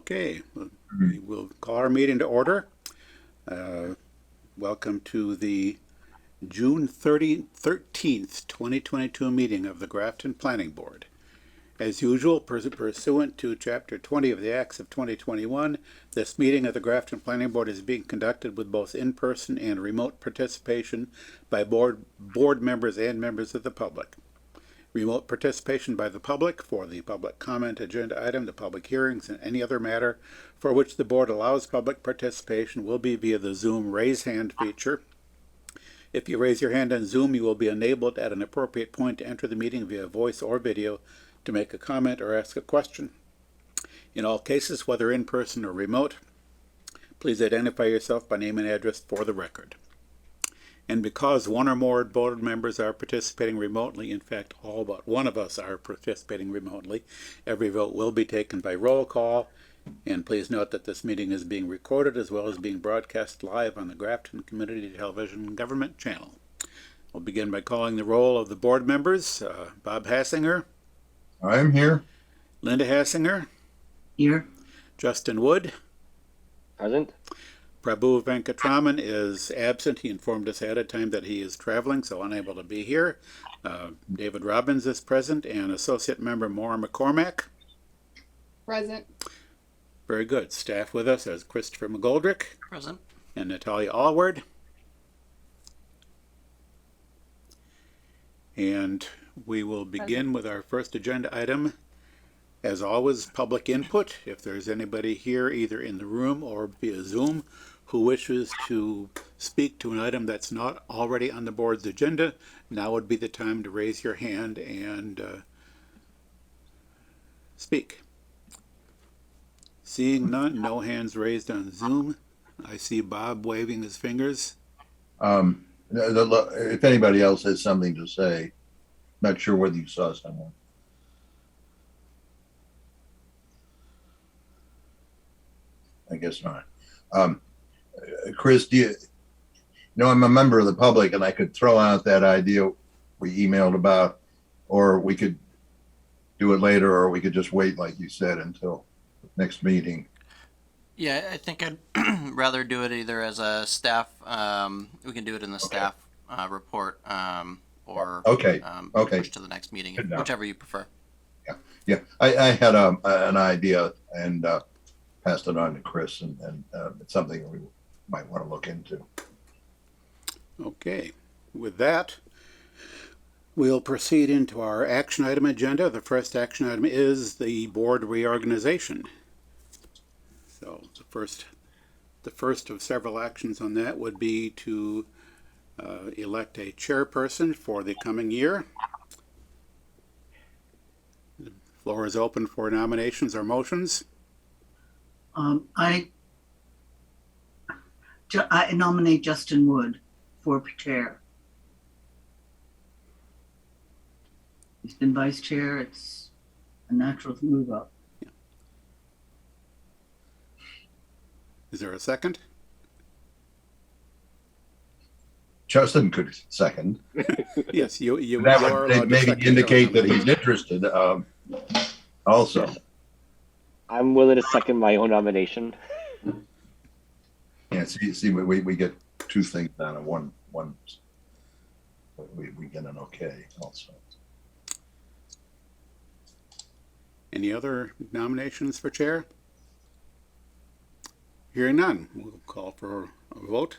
Okay, we will call our meeting to order. Welcome to the June 13th, 2022 meeting of the Grafton Planning Board. As usual, pursuant to Chapter 20 of the Acts of 2021, this meeting of the Grafton Planning Board is being conducted with both in-person and remote participation by board members and members of the public. Remote participation by the public for the public comment agenda item, the public hearings, and any other matter for which the board allows public participation will be via the Zoom raise hand feature. If you raise your hand on Zoom, you will be enabled at an appropriate point to enter the meeting via voice or video to make a comment or ask a question. In all cases, whether in person or remote, please identify yourself by name and address for the record. And because one or more board members are participating remotely, in fact, all but one of us are participating remotely, every vote will be taken by roll call. And please note that this meeting is being recorded as well as being broadcast live on the Grafton Community Television Government Channel. We'll begin by calling the roll of the board members. Bob Hassinger. I'm here. Linda Hassinger. Here. Justin Wood. Present. Prabhu Venkatraman is absent. He informed us ahead of time that he is traveling, so unable to be here. David Robbins is present, and Associate Member Maura McCormack. Present. Very good. Staff with us as Christopher McGoldrick. Present. And Natalia Allward. And we will begin with our first agenda item. As always, public input. If there's anybody here, either in the room or via Zoom, who wishes to speak to an item that's not already on the board's agenda, now would be the time to raise your hand and speak. Seeing none, no hands raised on Zoom. I see Bob waving his fingers. If anybody else has something to say, not sure whether you saw someone. I guess not. Chris, do you know, I'm a member of the public and I could throw out that idea we emailed about, or we could do it later, or we could just wait, like you said, until next meeting. Yeah, I think I'd rather do it either as a staff, we can do it in the staff report, or Okay. push to the next meeting, whichever you prefer. Yeah. I had an idea and passed it on to Chris, and it's something we might want to look into. Okay. With that, we'll proceed into our action item agenda. The first action item is the board reorganization. So the first of several actions on that would be to elect a chairperson for the coming year. The floor is open for nominations or motions. I nominate Justin Wood for chair. He's been vice chair. It's a natural move up. Yeah. Is there a second? Justin could second. Yes, you That are would allowed to maybe second indicate your that he's interested. Also, I'm willing to second my own nomination. yeah. See, we get two things down and one. We get an okay also. Any other nominations for chair? Hearing none, we'll call for a vote.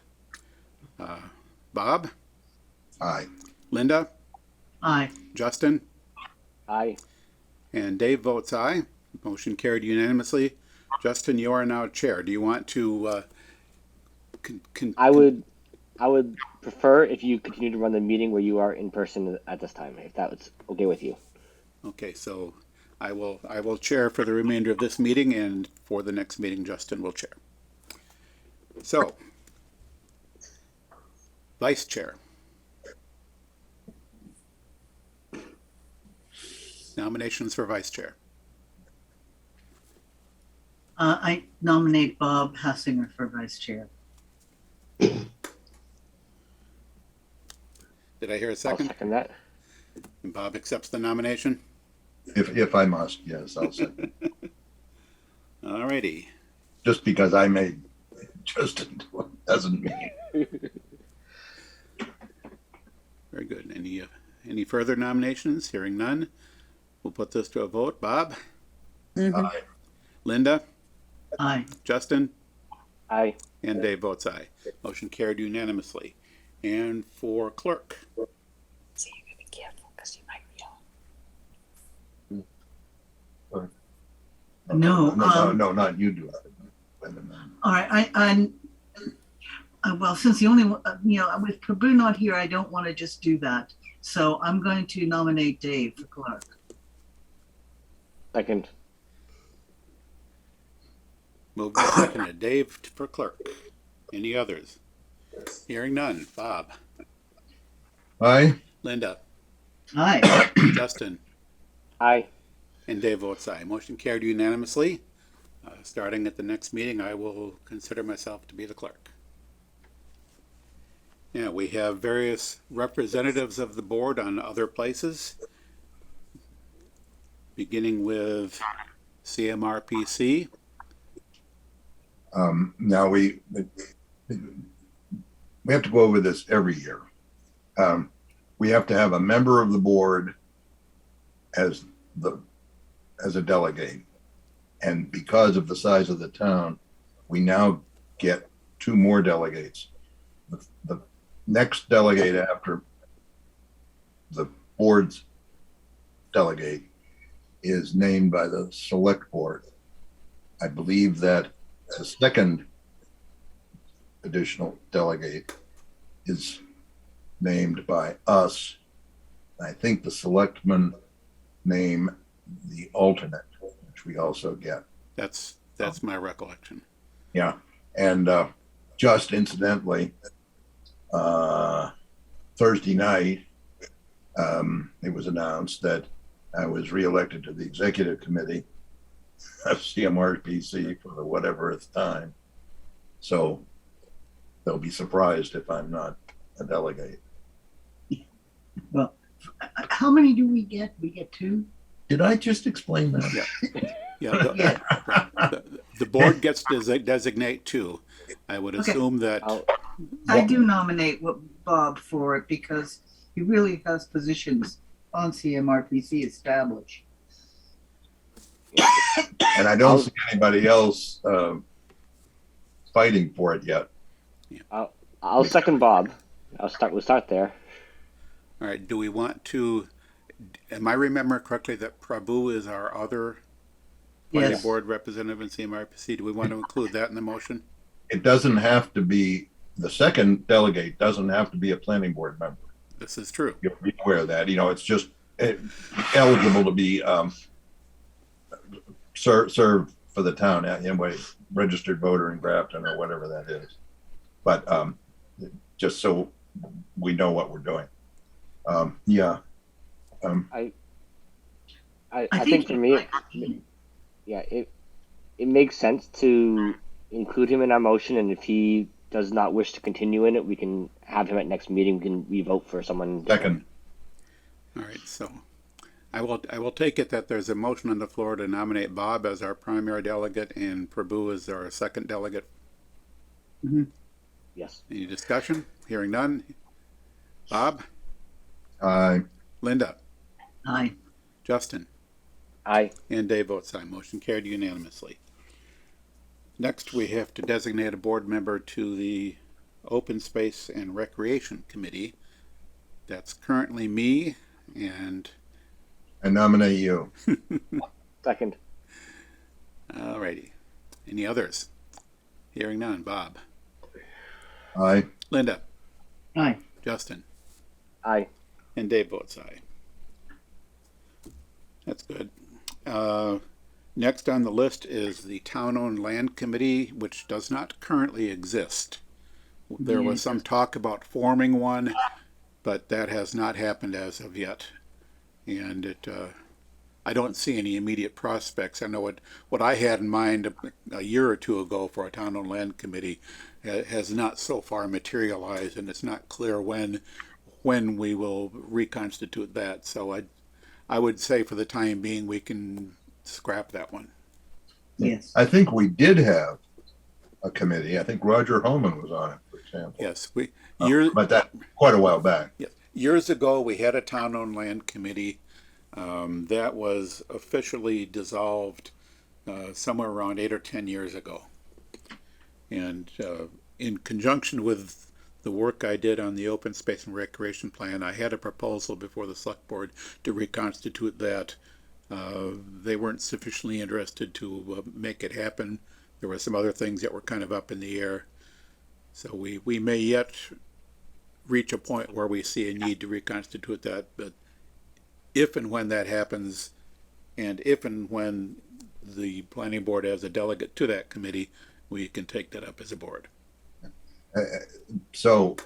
Bob? Aye. Linda? Aye. Justin? Aye. And Dave votes aye. Motion carried unanimously. Justin, you are now chair. Do you want to I would prefer if you continue to run the meeting where you are in person at this time, if that was okay with you. Okay, so I will chair for the remainder of this meeting, and for the next meeting, Justin will chair. So, vice chair. Nominations for vice chair. I nominate Bob Hassinger for vice chair. Did I hear a I'll second? second that. And Bob accepts the nomination? If I must, yes, I'll second. All All righty. Just because I made Justin do it doesn't mean. Very good. Any further nominations? Hearing none. We'll put this to a vote. Bob? Aye. Linda? Aye. Justin? Aye. And Dave votes aye. Motion carried unanimously. And for clerk? So you gotta be careful because you might yell. No, Not you do it. All right, well, since the only one, with Prabhu not here, I don't want to just do that. So I'm going to nominate Dave for clerk. Second. Moved and seconded. Dave for clerk. Any others? Hearing none. Bob? Aye. Linda? Aye. Justin? Aye. And Dave votes aye. Motion carried unanimously. Starting at the next meeting, I will consider myself to be the clerk. Yeah, we have various representatives of the board on other places, beginning with CMRPC. Now we have to go over this every year. We have to have a member of the board as a delegate. And because of the size of the town, we now get 2 more delegates. The next delegate after the board's delegate is named by the select board. I believe that the second additional delegate is named by us. I think the selectmen name the alternate, which we also get. That's my recollection. Yeah. And just incidentally, Thursday night, it was announced that I was reelected to the executive committee of CMRPC for the whateverth time. So they'll be surprised if I'm not a delegate. Well, how many do we get? We get 2? Did I just explain that? Yeah. Yeah. The board gets to designate 2. I would Okay. assume that. I do nominate Bob for it because he really has positions on CMRPC established. And I don't see anybody else fighting for it yet. I'll second Bob. We'll start there. All right. Do we want to? Am I remembering correctly that Prabhu is our other planning Yes. board representative in CMRPC? Do we want to include that in the motion? It doesn't have to be, the second delegate doesn't have to be a planning board member. This is true. You'll be aware of that. It's just eligible to be serve for the town anyway, registered voter in Grafton or whatever that is. But just so we know what we're doing. I think for me, yeah, it makes sense to include him in our motion, and if he does not wish to continue in it, we can have him at next meeting. We can re-vote for someone different. Second. All right. So I will take it that there's a motion on the floor to nominate Bob as our primary delegate and Prabhu as our second delegate. Mm-hmm. Yes. Any discussion? Hearing none. Bob? Aye. Linda? Aye. Justin? Aye. And Dave votes aye. Motion carried unanimously. Next, we have to designate a board member to the Open Space and Recreation Committee. That's currently me, and I nominate you. Second. all righty. Any others? Hearing none. Bob? Aye. Linda? Aye. Justin? Aye. And Dave votes aye. That's good. Next on the list is the Town-Owned Land Committee, which does not currently exist. There was some talk about forming one, but that has not happened as of yet. And I don't see any immediate prospects. I know what I had in mind a year or 2 ago for a Town-Owned Land Committee has not so far materialized, and it's not clear when we will reconstitute that. So I would say for the time being we can scrap that one. Yes. I think we did have a committee. I think Roger Homan was on it, for example. Yes, years, But that quite a while back. yes, years ago, we had a town-owned land committee. That was officially dissolved somewhere around 8 or 10 years ago. And in conjunction with the work I did on the open space and recreation plan, I had a proposal before the select board to reconstitute that. They weren't sufficiently interested to make it happen. There were some other things that were kind of up in the air. So we may yet reach a point where we see a need to reconstitute that, but if and when that happens, and if and when the planning board has a delegate to that committee, we can take that up as a board. So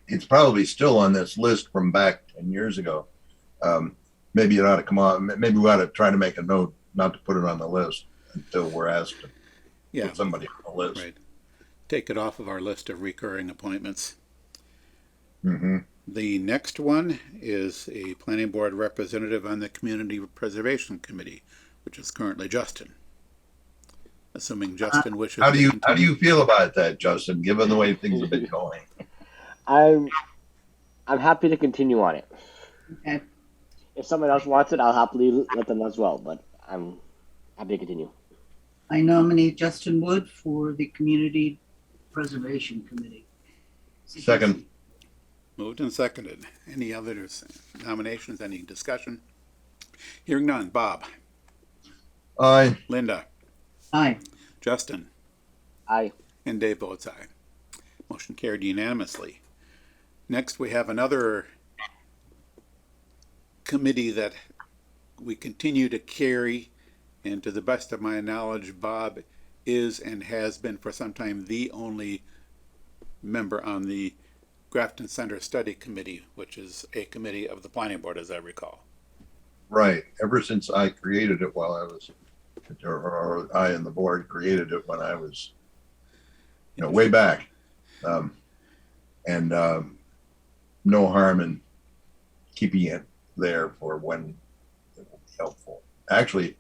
it's probably still on this list from back 10 years ago. Maybe it ought to come on. Maybe we ought to try to make a note not to put it on the list until we're asked to Yeah, put somebody on the list. right. Take it off of our list of recurring appointments. Mm-hmm. The next one is a planning board representative on the Community Preservation Committee, which is currently Justin. Assuming Justin wishes How do to you continue. feel about that, Justin? Given the way things have been going, I'm happy to continue on it. Okay. If someone else wants it, I'll happily let them as well. But I'm happy to continue. I nominate Justin Wood for the Community Preservation Committee. Second. Moved and seconded. Any other nominations, any discussion? Hearing none. Bob, aye. Linda, Aye. Justin, Aye. and Dave votes aye. Motion carried unanimously. Next, we have another committee that we continue to carry, and to the best of my knowledge, Bob is and has been for some time the only member on the Grafton Center Study Committee, which is a committee of the planning board, as I recall. Right. Ever since I created it while I was, or I and the board created it when I was, way back. No harm in keeping it there for when it will be helpful. Actually,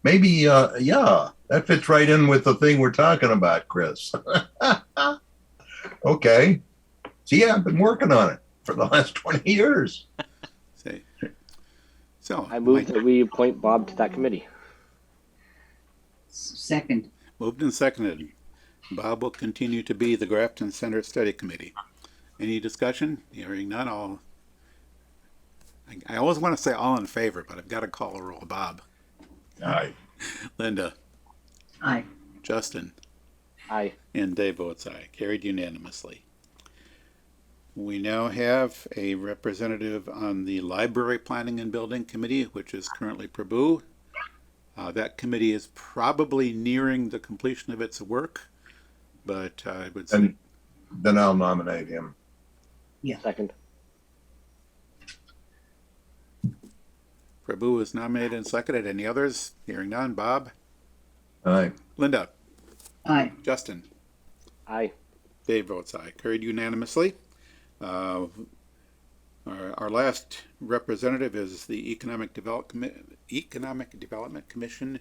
maybe, yeah, that fits right in with the thing we're talking about, Chris. Okay. See, I've been working on it for the last 20 years. See. So I move that we appoint Bob to that committee. Second. moved and seconded. Bob will continue to be the Grafton Center Study Committee. Any discussion? Hearing none, I always want to say all in favor, but I've got to call a roll. Bob, Aye. Linda, Aye. Justin, Aye. and Dave votes aye. Carried unanimously. We now have a representative on the Library Planning and Building Committee, which is currently Prabhu. That committee is probably nearing the completion of its work, but I would say And then I'll nominate him. Second. Prabhu is nominated and seconded. Any others? Hearing none. Bob, Aye. Linda, Aye. Justin, Aye. Dave votes aye. Carried unanimously. Our last representative is the Economic Development Commission,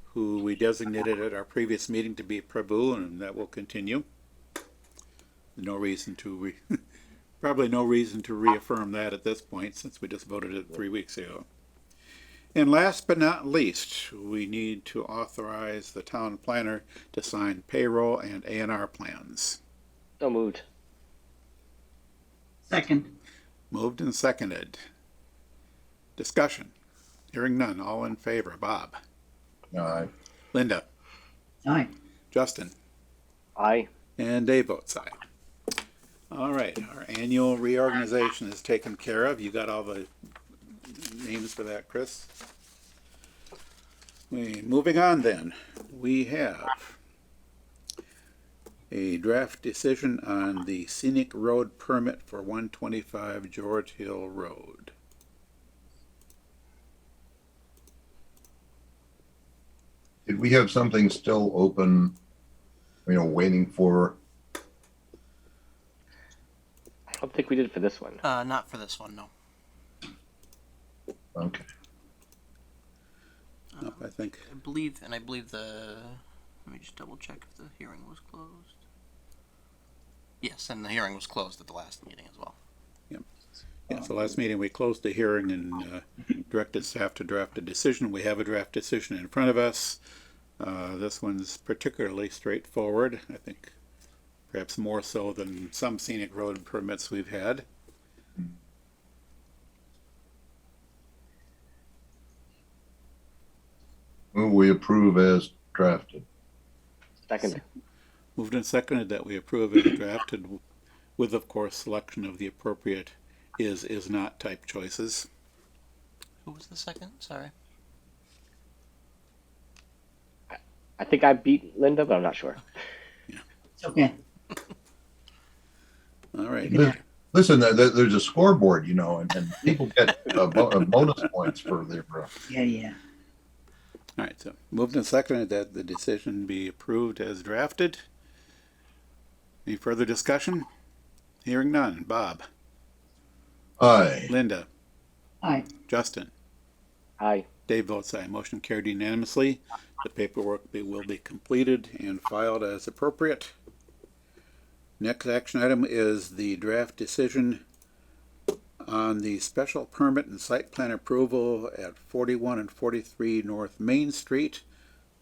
who we designated at our previous meeting to be Prabhu, and that will continue. No reason to probably no reason to reaffirm that at this point, since we just voted it 3 weeks ago. And last but not least, we need to authorize the town planner to sign payroll and A&R plans. So moved. Second. Moved and seconded. Discussion. Hearing none. All in favor. Bob, Aye. Linda, Aye. Justin, Aye. and Dave votes aye. All right, our annual reorganization is taken care of. You got all the names for that, Chris? Moving on then, we have a draft decision on the scenic road permit for 125 George Hill Road. Did we have something still open, waiting for? I don't think we did for this one. Not for this one, no. Okay. Nope, I think, I believe the. Let me just double check if the hearing was closed. Yes, and the hearing was closed at the last meeting as well. yeah, so last meeting we closed the hearing and directed staff to draft a decision. We have a draft decision in front of us. This one's particularly straightforward, I think perhaps more so than some scenic road permits we've had. Move we approve as drafted. Second. Moved and seconded that we approve as drafted with, of course, selection of the appropriate is not type choices. Who was the second? Sorry. I think I beat Linda, but I'm not sure. It's okay. All right. Listen, there's a scoreboard, you know, and people get bonus points for their. Yeah. All right, so moved and seconded that the decision be approved as drafted. Any further discussion? Hearing none. Bob? Aye. Linda? Aye. Justin? Aye. Dave votes aye. Motion carried unanimously. The paperwork will be completed and filed as appropriate. Next action item is the draft decision on the special permit and site plan approval at 41 and 43 North Main Street.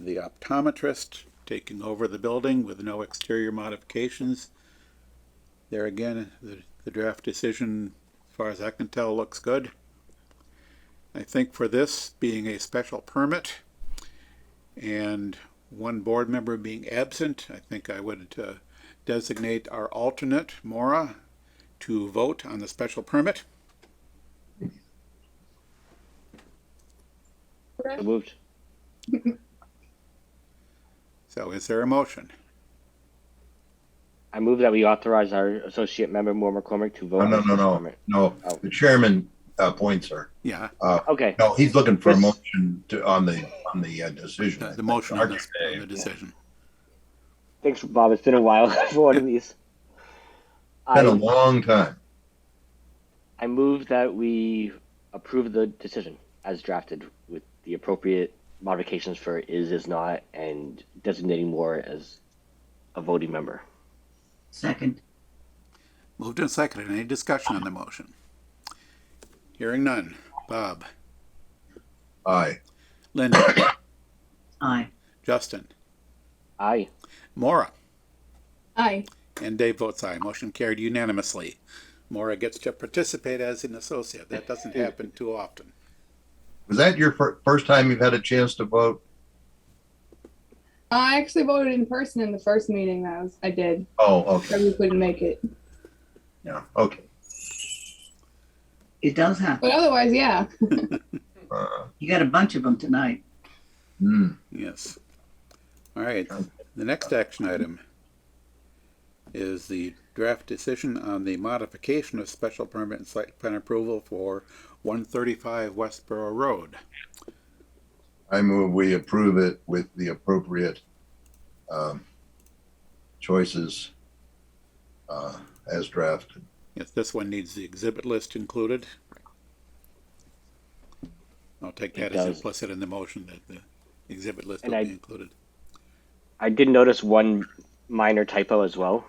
The optometrist taking over the building with no exterior modifications. There again, the draft decision, as far as I can tell, looks good. I think for this being a special permit and one board member being absent, I think I would designate our alternate, Maura, to vote on the special permit. So moved. So is there a motion? I move that we authorize our associate member, Moore McCormick, to vote No, on the special permit. No. Oh. The chairman appoints her. Yeah, Okay. No, he's looking for a Chris? motion on the decision. the motion on the decision. Thanks, Bob. It's been a while for one of these. Been a long time. I move that we approve the decision as drafted with the appropriate modifications for is not, and designating Moore as a voting member. Second. Moved and seconded. Any discussion on the motion? Hearing none. Bob? Aye. Linda? Aye. Justin? Aye. Maura? Aye. And Dave votes aye. Motion carried unanimously. Maura gets to participate as an associate. That doesn't happen too often. Was that your first time you've had a chance to vote? I actually voted in person in the first meeting I did. Oh, okay. So we couldn't make it. Yeah, okay. It does happen. But otherwise, yeah. You got a bunch of them tonight. Yes. All right. The next action item is the draft decision on the modification of special permit and site plan approval for 135 Westboro Road. I move we approve it with the appropriate choices as drafted. Yes, this one needs the exhibit list included. I'll take that It as does. implicit in the motion that the exhibit list And will I- be included. I did notice one minor typo as well.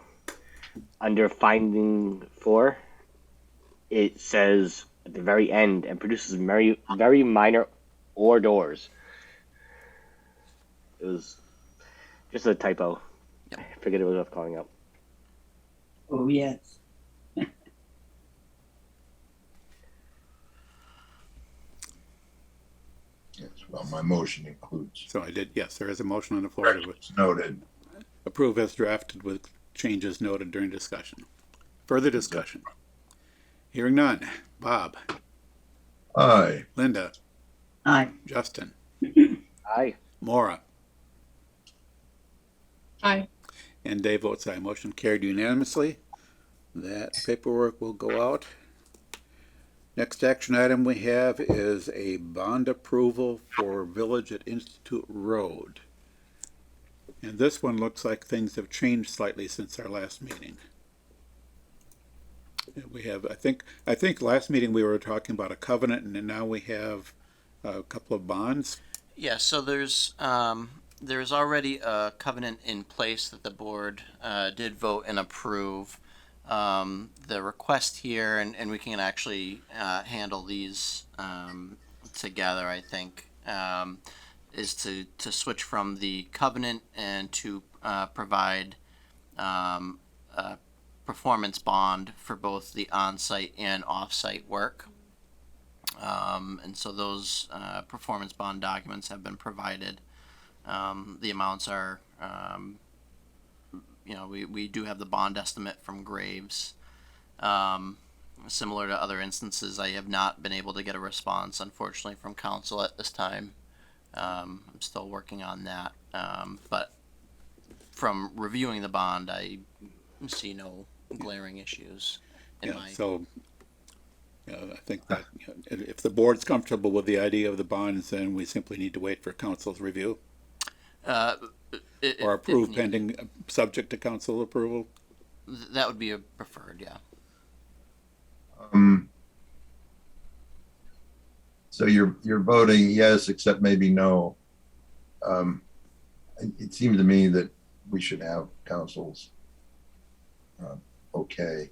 Under finding 4, it says at the very end and produces very minor or doors. It was just a typo. Yep. I figured it was worth calling out. Oh, yes. Yes, well, my motion includes. So I did, yes, there is a motion on the floor to It's noted. approve as drafted with changes noted during discussion. Further discussion? Hearing none. Bob? Aye. Linda? Aye. Justin? Aye. Maura? Aye. And Dave votes aye. Motion carried unanimously. That paperwork will go out. Next action item we have is a bond approval for Village at Institute Road. And this one looks like things have changed slightly since our last meeting. We have, I think last meeting we were talking about a covenant, and then now we have a couple of bonds. Yeah, so there's already a covenant in place that the board did vote and approve. The request here, and we can actually handle these together, I think, is to switch from the covenant and to provide a performance bond for both the on-site and off-site work. And so those performance bond documents have been provided. The amounts are, we do have the bond estimate from Graves. Similar to other instances, I have not been able to get a response, unfortunately, from council at this time. I'm still working on that. But from reviewing the bond, I see no glaring issues in Yeah, my. so, I think that if the board's comfortable with the idea of the bonds, then we simply need to wait for council's review or approve if pending, subject to council approval. that would be a preferred, yeah. So you're voting yes, except maybe no. It seems to me that we should have council's okay.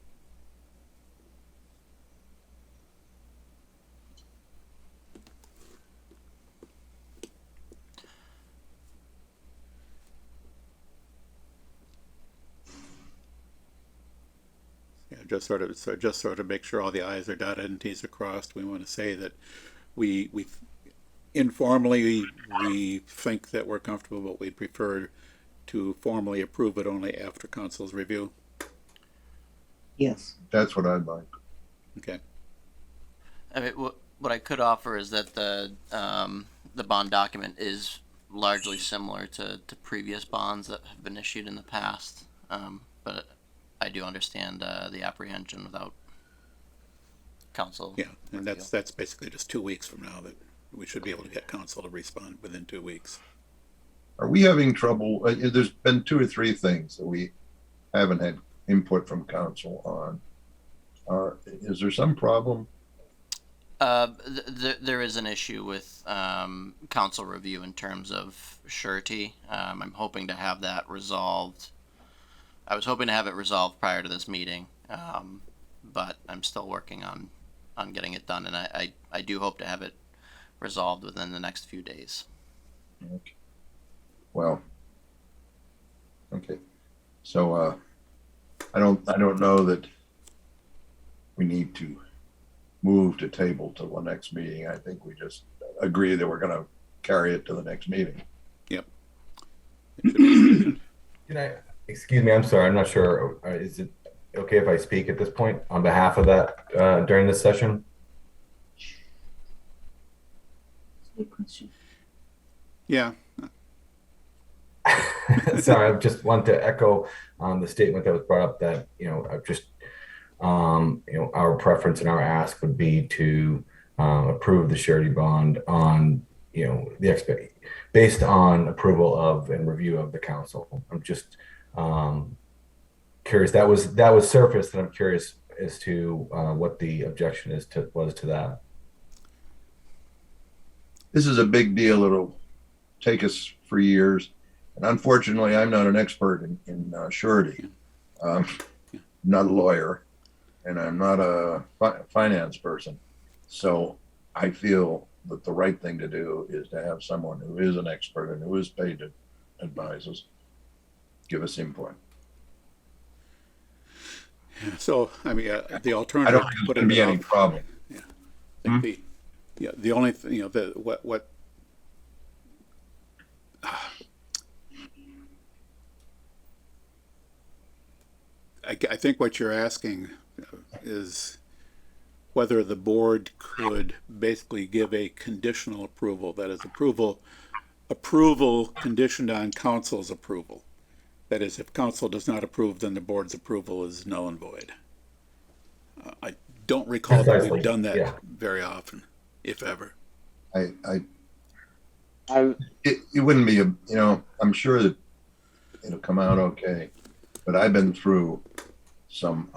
Yeah, just sort of make sure all the i's are dotted and t's are crossed. We want to say that we informally, we think that we're comfortable, but we'd prefer to formally approve it only after council's review. Yes. That's what I'd like. Okay. I mean, what I could offer is that the bond document is largely similar to previous bonds that have been issued in the past, but I do understand the apprehension without council. Yeah, and review. that's basically just 2 weeks from now that we should be able to get council to respond within 2 weeks. Are we having trouble? There's been 2 or 3 things that we haven't had input from council on. Is there some problem? There is an issue with council review in terms of surety. I'm hoping to have that resolved. I was hoping to have it resolved prior to this meeting, but I'm still working on getting it done, and I do hope to have it resolved within the next few days. Okay. Well, okay. So I don't know that we need to move to table till the next meeting. I think we just agree that we're going to carry it to the next meeting. Yep. It should be sufficient. Can I, excuse me, I'm sorry, I'm not sure. Is it okay if I speak at this point on behalf of that during this session? Good question. Yeah. Sorry, I just want to echo the statement that was brought up that, our preference and our ask would be to approve the surety bond on, based on approval of and review of the council. I'm just curious. That was surfaced, and I'm curious as to what the objection was to that. This is a big deal. It'll take us for years. And unfortunately, I'm not an expert in surety. Not a lawyer, and I'm not a finance person. So I feel that the right thing to do is to have someone who is an expert and who is paid to advise us, give us input. So, I mean, the I alternative. don't think there's going to be any problem. I think the only thing, what I think what you're asking is whether the board could basically give a conditional approval, that is approval conditioned on council's approval. That is, if council does not approve, then the board's approval is null and void. I don't recall that we've done that very often, if ever. It wouldn't be I'm sure that it'll come out okay, but I've been through some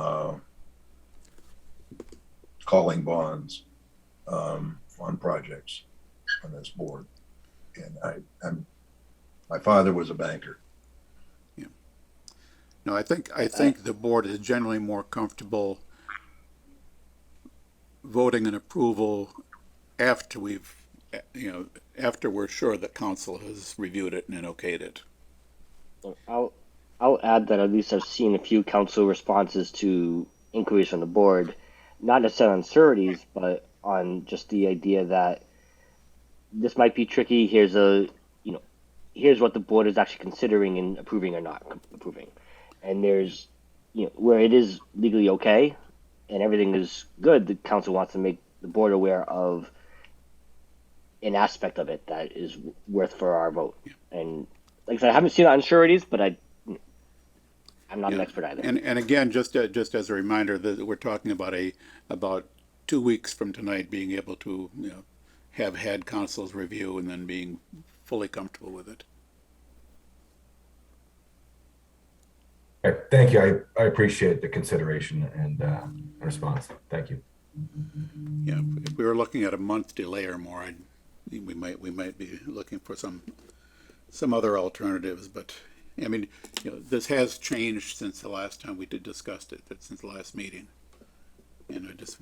calling bonds on projects on this board, And my father was a banker. No, I think the board is generally more comfortable voting an approval after after we're sure that council has reviewed it and okayed it. I'll add that at least I've seen a few council responses to inquiries from the board, not necessarily on sureties, but on just the idea that this might be tricky. Here's here's what the board is actually considering in approving or not approving. And there's, where it is legally okay and everything is good, the council wants to make the board aware of an aspect of it that is worth for our vote. And like I said, I haven't seen it on sureties, but I'm not an expert either. And again, just as a reminder that we're talking about 2 weeks from tonight being able to have had council's review and then being fully comfortable with it. All right, thank you. I appreciate the consideration and response. Thank you. Yeah, if we were looking at a month delay or more, we might be looking for some other alternatives. But I mean, this has changed since the last time we discussed it. Since the last meeting, and I just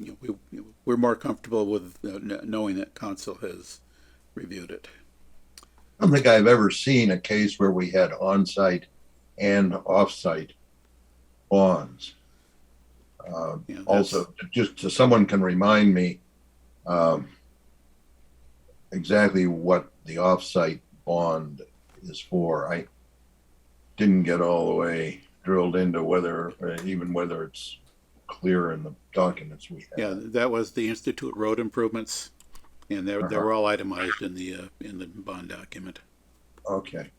we're more comfortable with knowing that council has reviewed it. I don't think I've ever seen a case where we had on-site and off-site bonds. Also, just so someone can remind me exactly what the off-site bond is for. I didn't get all the way drilled into whether it's clear in the documents we have. Yeah, that was the Institute road improvements, and they were all itemized in the bond document. Okay.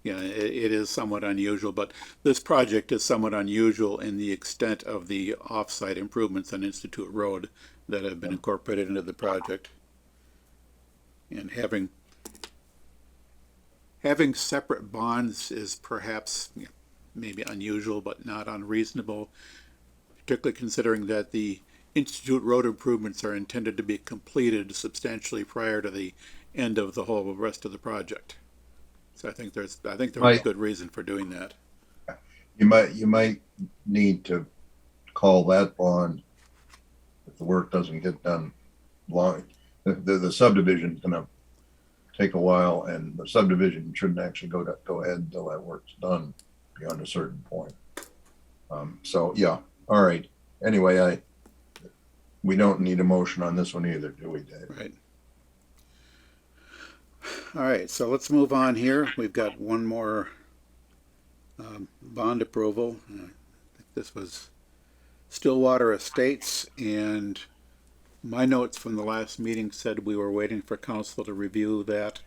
Yeah, it is somewhat unusual, but this project is somewhat unusual in the extent of the off-site improvements on Institute Road that have been incorporated into the project. And having separate bonds is perhaps maybe unusual, but not unreasonable, particularly considering that the Institute Road improvements are intended to be completed substantially prior to the end of the whole rest of the project. So I think there's a good reason for doing that. You might need to call that bond if the work doesn't get done long. The subdivision's gonna take a while, and the subdivision shouldn't actually go ahead until that work's done beyond a certain point. So yeah, all right. Anyway, we don't need a motion on this one either, do we, Dave? Right. All right, so let's move on here. We've got one more bond approval. I think this was Stillwater Estates, and my notes from the last meeting said we were waiting for council to review that.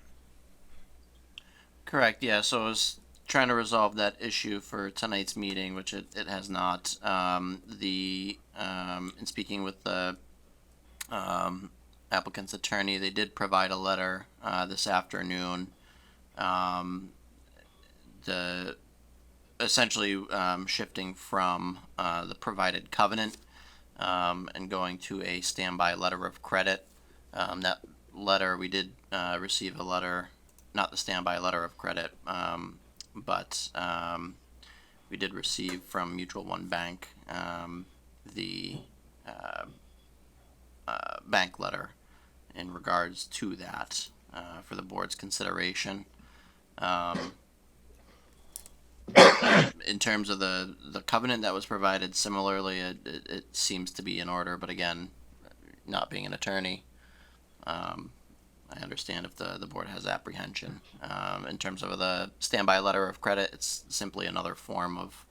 Correct, yeah, so I was trying to resolve that issue for tonight's meeting, which it has not. In speaking with the applicant's attorney, they did provide a letter this afternoon. Essentially shifting from the provided covenant and going to a standby letter of credit. That letter, we did receive a letter, not the standby letter of credit, but we did receive from Mutual One Bank the bank letter in regards to that for the board's consideration. In terms of the covenant that was provided, similarly, it seems to be in order, but again, not being an attorney, I understand if the board has apprehension. In terms of the standby letter of credit, it's simply another form of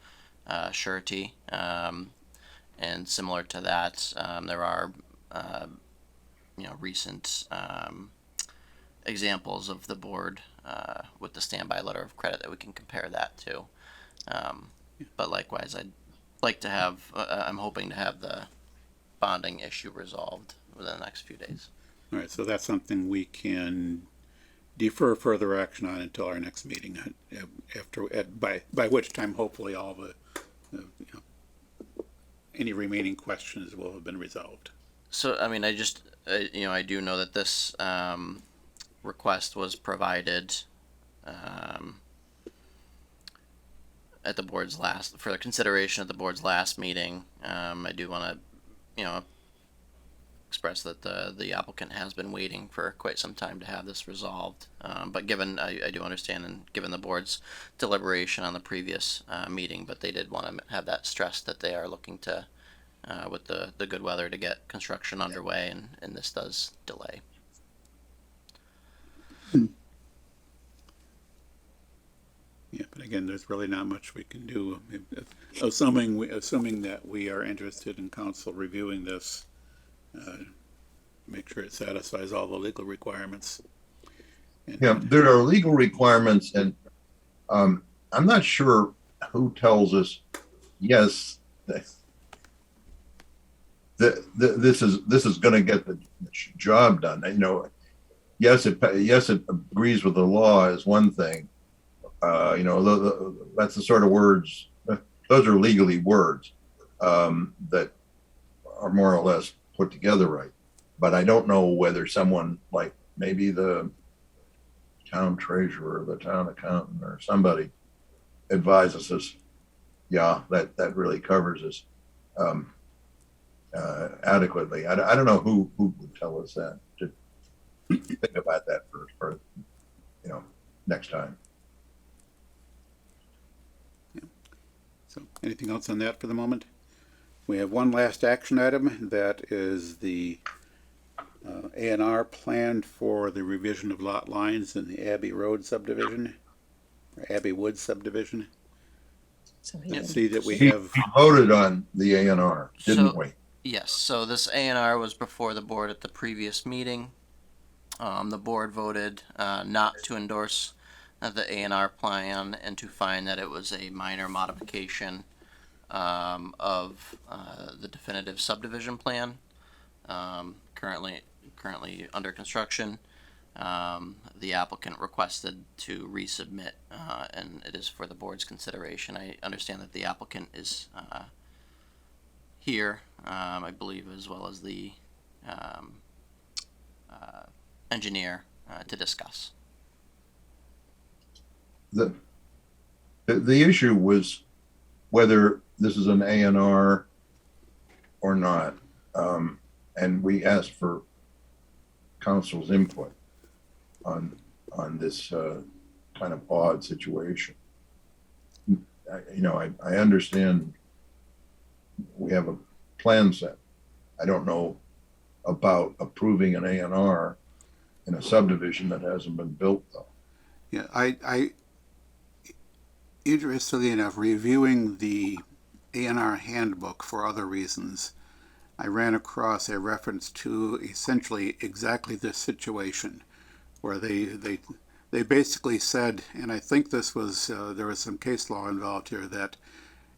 surety, and similar to that, there are recent examples of the board with the standby letter of credit that we can compare that to. But likewise, I'd like to have, I'm hoping to have the bonding issue resolved within the next few days. All right, so that's something we can defer further action on until our next meeting, by which time hopefully all any remaining questions will have been resolved. So, I mean, I do know that this request was provided at the board's for the consideration at the board's last meeting. I do want to, express that the applicant has been waiting for quite some time to have this resolved. But given, I do understand, and given the board's deliberation on the previous meeting, but they did want to have that stressed that they are looking to, with the good weather, to get construction underway, and this does delay. Yeah, but again, there's really not much we can do. Assuming that we are interested in council reviewing this, make sure it satisfies all the legal requirements. Yeah, there are legal requirements, and I'm not sure who tells us, yes, this is going to get the job done. Yes, it agrees with the law is one thing. That's the sort of words. Those are legally words that are more or less put together right. But I don't know whether someone like maybe the town treasurer, or the town accountant, or somebody advises us, yeah, that really covers us adequately. I don't know who would tell us that. To think about that for next time. So anything else on that for the moment? We have one last action item, that is the A&R plan for the revision of lot lines in the Abbey Road subdivision, or Abbey Woods subdivision. So he I see that we We have, voted on the A&R, didn't we? Yes, so this A&R was before the board at the previous meeting. The board voted not to endorse the A&R plan and to find that it was a minor modification of the definitive subdivision plan, currently under construction. The applicant requested to resubmit, and it is for the board's consideration. I understand that the applicant is here, I believe, as well as the engineer to discuss. The issue was whether this is an A&R or not, and we asked for council's input on this kind of odd situation. I understand we have a plan set. I don't know about approving an A&R in a subdivision that hasn't been built, though. yeah, I interestingly enough, reviewing the A&R handbook for other reasons, I ran across a reference to essentially exactly this situation, where they basically said, and I think this was, there was some case law involved here, that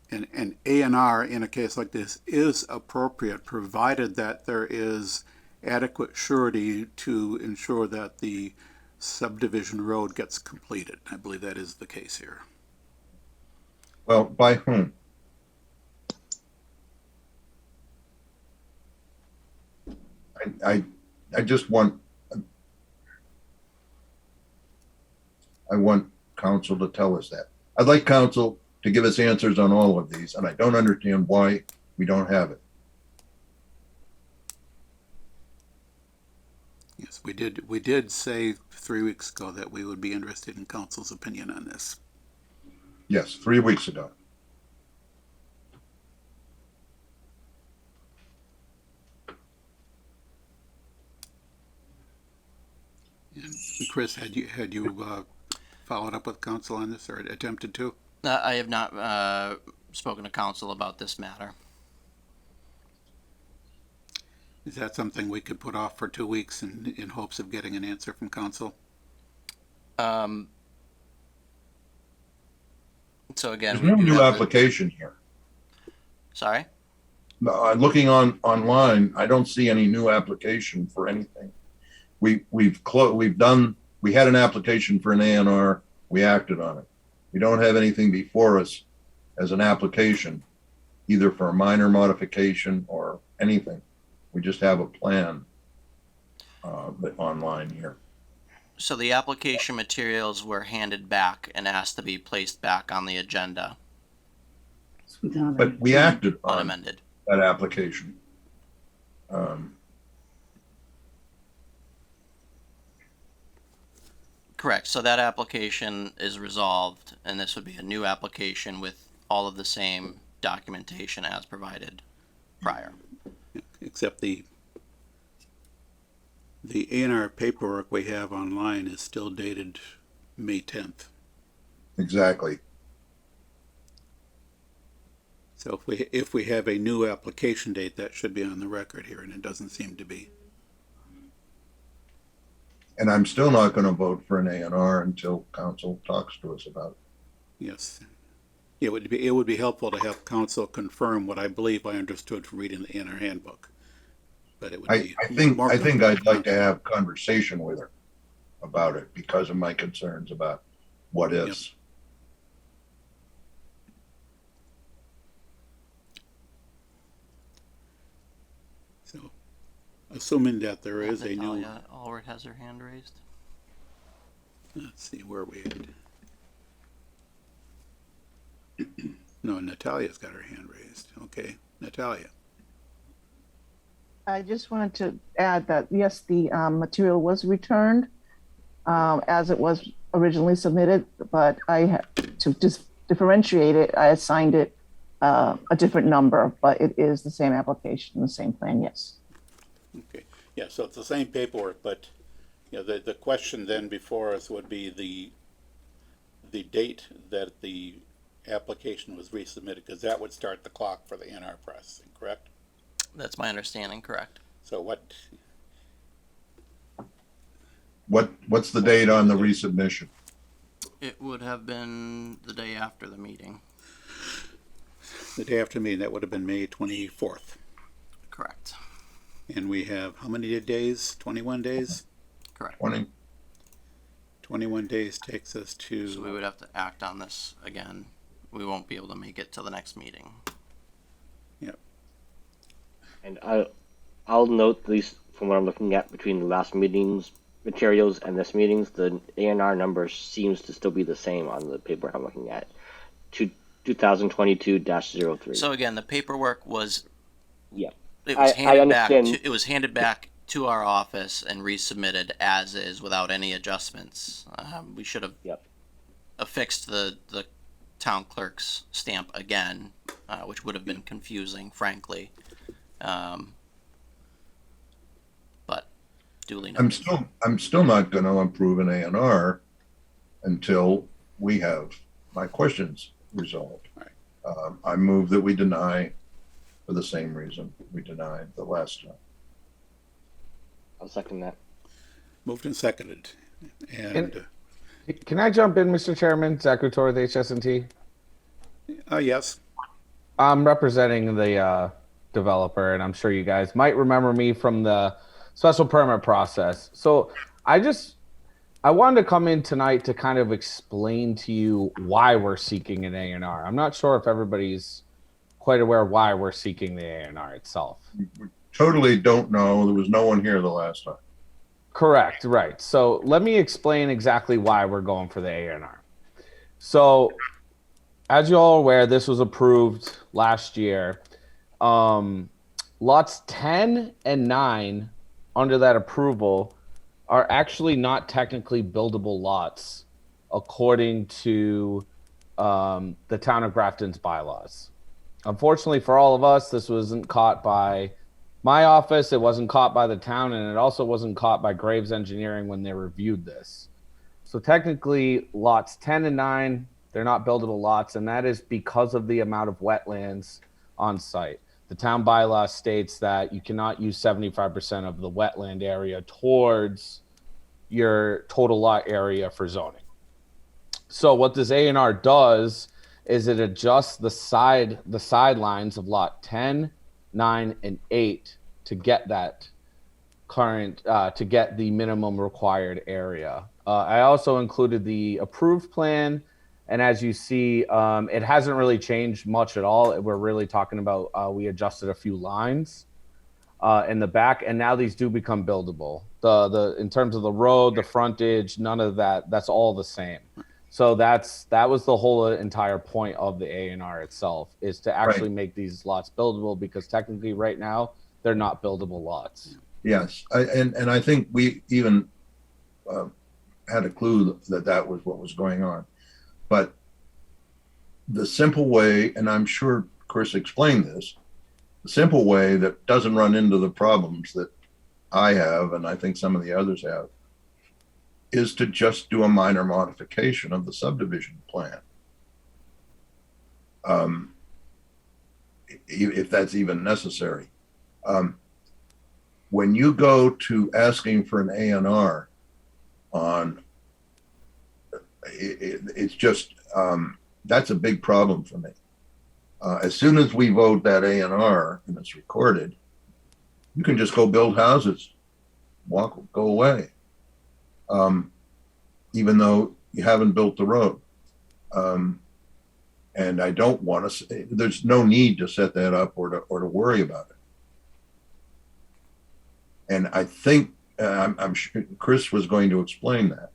an A&R in a case like this is appropriate, provided that there is adequate surety to ensure that the subdivision road gets completed. I believe that is the case here. Well, by whom? I just want, I want council to tell us that. I'd like council to give us answers on all of these, and I don't understand why we don't have it. Yes, we did say 3 weeks ago that we would be interested in council's opinion on this. Yes, 3 weeks ago. And Chris, had you followed up with council on this, or attempted to? I have not spoken to council about this matter. Is that something we could put off for 2 weeks in hopes of getting an answer from council? So again, There's no we do new have application here. Sorry? Looking online, I don't see any new application for anything. We had an application for an A&R, we acted on it. We don't have anything before us as an application, either for a minor modification or anything. We just have a plan online here. So the application materials were handed back and asked to be placed back on the agenda, But we acted on unamended. that application. Um, Correct. So that application is resolved, and this would be a new application with all of the same documentation as provided prior. Except the A&R paperwork we have online is still dated May 10th. Exactly. So if we have a new application date, that should be on the record here, and it doesn't seem to be. And I'm still not going to vote for an A&R until council talks to us about it. Yes. It would be helpful to have council confirm what I believe I understood from reading the A&R handbook. But it would be I think more I'd like to have conversation with her about it because of my concerns about what is. So, assuming that there is a new, Natalia Allward has her hand raised. let's see, where we at? No, Natalia's got her hand raised. Okay, Natalia. I just wanted to add that, yes, the material was returned as it was originally submitted, but I had to just differentiate it. I assigned it a different number, but it is the same application, the same plan, yes. Okay, yeah, so it's the same paperwork, but, you know, the question then before us would be the date that the application was resubmitted, because that would start the clock for the NR processing, correct? That's my understanding, correct? So What's the date on the resubmission? It would have been the day after the meeting. the day after me, that would have been May 24th. Correct. And we have, how many days? 21 days? Correct. 20. 21 days takes us to. So we would have to act on this again. We won't be able to make it to the next meeting. Yep. And I'll note, at least from what I'm looking at between the last meeting's materials and this meeting's, the A&R number seems to still be the same on the paper I'm looking at. 2022-03. So again, the paperwork was. Yeah. It was I handed back. understand. It was handed back to our office and resubmitted as is without any adjustments. We should have Yep. affixed the town clerk's stamp again, which would have been confusing, frankly. But duly noted. I'm still not going to approve an A&R until we have my questions resolved. Right. I move that we deny for the same reason we denied the last time. I'll second that. Moved and seconded. And, Can I jump in, Mr. Chairman? Zach Couture with HSNT. yes, I'm representing the developer, and I'm sure you guys might remember me from the special permit process. So I wanted to come in tonight to kind of explain to you why we're seeking an A&R. I'm not sure if everybody's quite aware why we're seeking the A&R itself. We totally don't know. There was no one here the last time. Correct, right. So let me explain exactly why we're going for the A&R. So as you're all aware, this was approved last year. Lots 10 and 9 under that approval are actually not technically buildable lots according to the town of Grafton's bylaws. Unfortunately for all of us, this wasn't caught by my office, it wasn't caught by the town, and it also wasn't caught by Graves Engineering when they reviewed this. So technically, lots 10 and 9, they're not buildable lots, and that is because of the amount of wetlands on site. The town bylaw states that you cannot use 75% of the wetland area towards your total lot area for zoning. So what this A&R does is it adjusts the sidelines of lot 10, 9, and 8 to get that current to get the minimum required area. I also included the approved plan, and as you see, it hasn't really changed much at all. We're really talking about we adjusted a few lines. in the back, and now these do become buildable. The in terms of the road, the frontage, none of that. That's all the same. So that was the whole entire point of the A&R itself, is to actually make these lots buildable, because technically right now they're not buildable lots. Yes, and I think we even had a clue that that was what was going on. But the simple way, and I'm sure Chris explained this, the simple way that doesn't run into the problems that I have, and I think some of the others have, is to just do a minor modification of the subdivision plan. If that's even necessary. When you go to asking for an A&R on, it's just, that's a big problem for me. As soon as we vote that A&R and it's recorded, you can just go build houses, go away, even though you haven't built the road. And I don't want to. There's no need to set that up or to worry about it. And I think I'm sure Chris was going to explain that.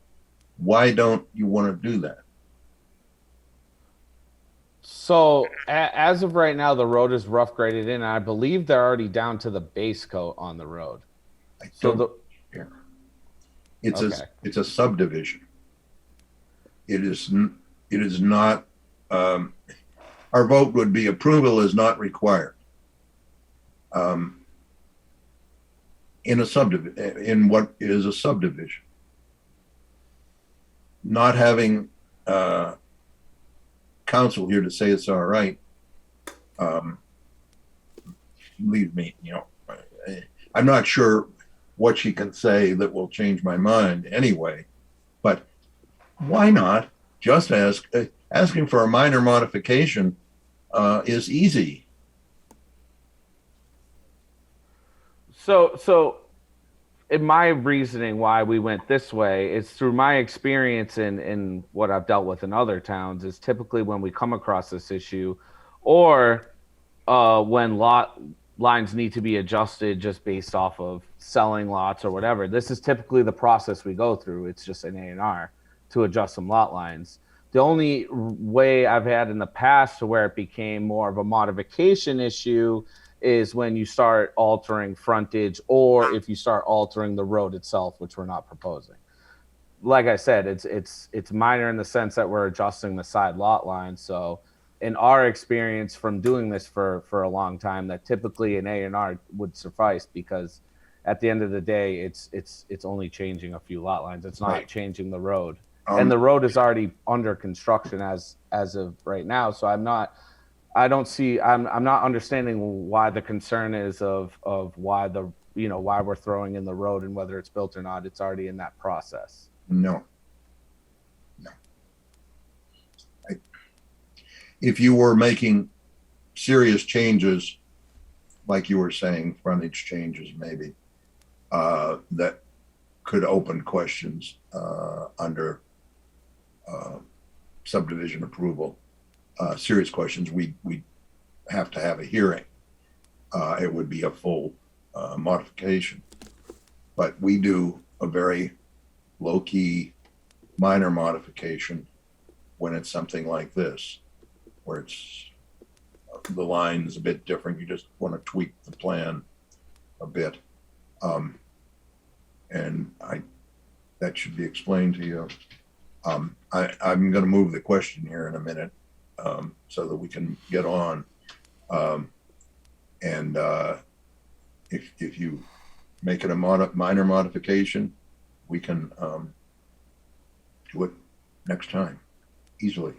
Why don't you want to do that? So as of right now, the road is rough graded in, and I believe they're already down to the base coat on the road. I So don't care. It's a subdivision. It is not. Our vote would be approval is not required. In a subdivision, in what is a subdivision, not having counsel here to say it's all right, leave me, I'm not sure what she can say that will change my mind anyway, but why not just asking for a minor modification is easy. So in my reasoning why we went this way is through my experience in what I've dealt with in other towns, is typically when we come across this issue, or when lot lines need to be adjusted just based off of selling lots or whatever. This is typically the process we go through. It's just an A&R to adjust some lot lines. The only way I've had in the past to where it became more of a modification issue is when you start altering frontage, or if you start altering the road itself, which we're not proposing. Like I said, it's minor in the sense that we're adjusting the side lot line. So in our experience from doing this for a long time, that typically an A&R would suffice, because at the end of the day, it's only changing a few lot lines. It's not changing the road. And the road is already under construction as of right now. So I'm not understanding why the concern is of why why we're throwing in the road and whether it's built or not. It's already in that process. No. If you were making serious changes, like you were saying, frontage changes maybe, that could open questions under subdivision approval, serious questions, we have to have a hearing. It would be a full modification. But we do a very low-key minor modification when it's something like this, where it's the line is a bit different. You just want to tweak the plan a bit. And that should be explained to you. I'm going to move the question here in a minute so that we can get on. And if you make it a minor modification, we can do it next time easily.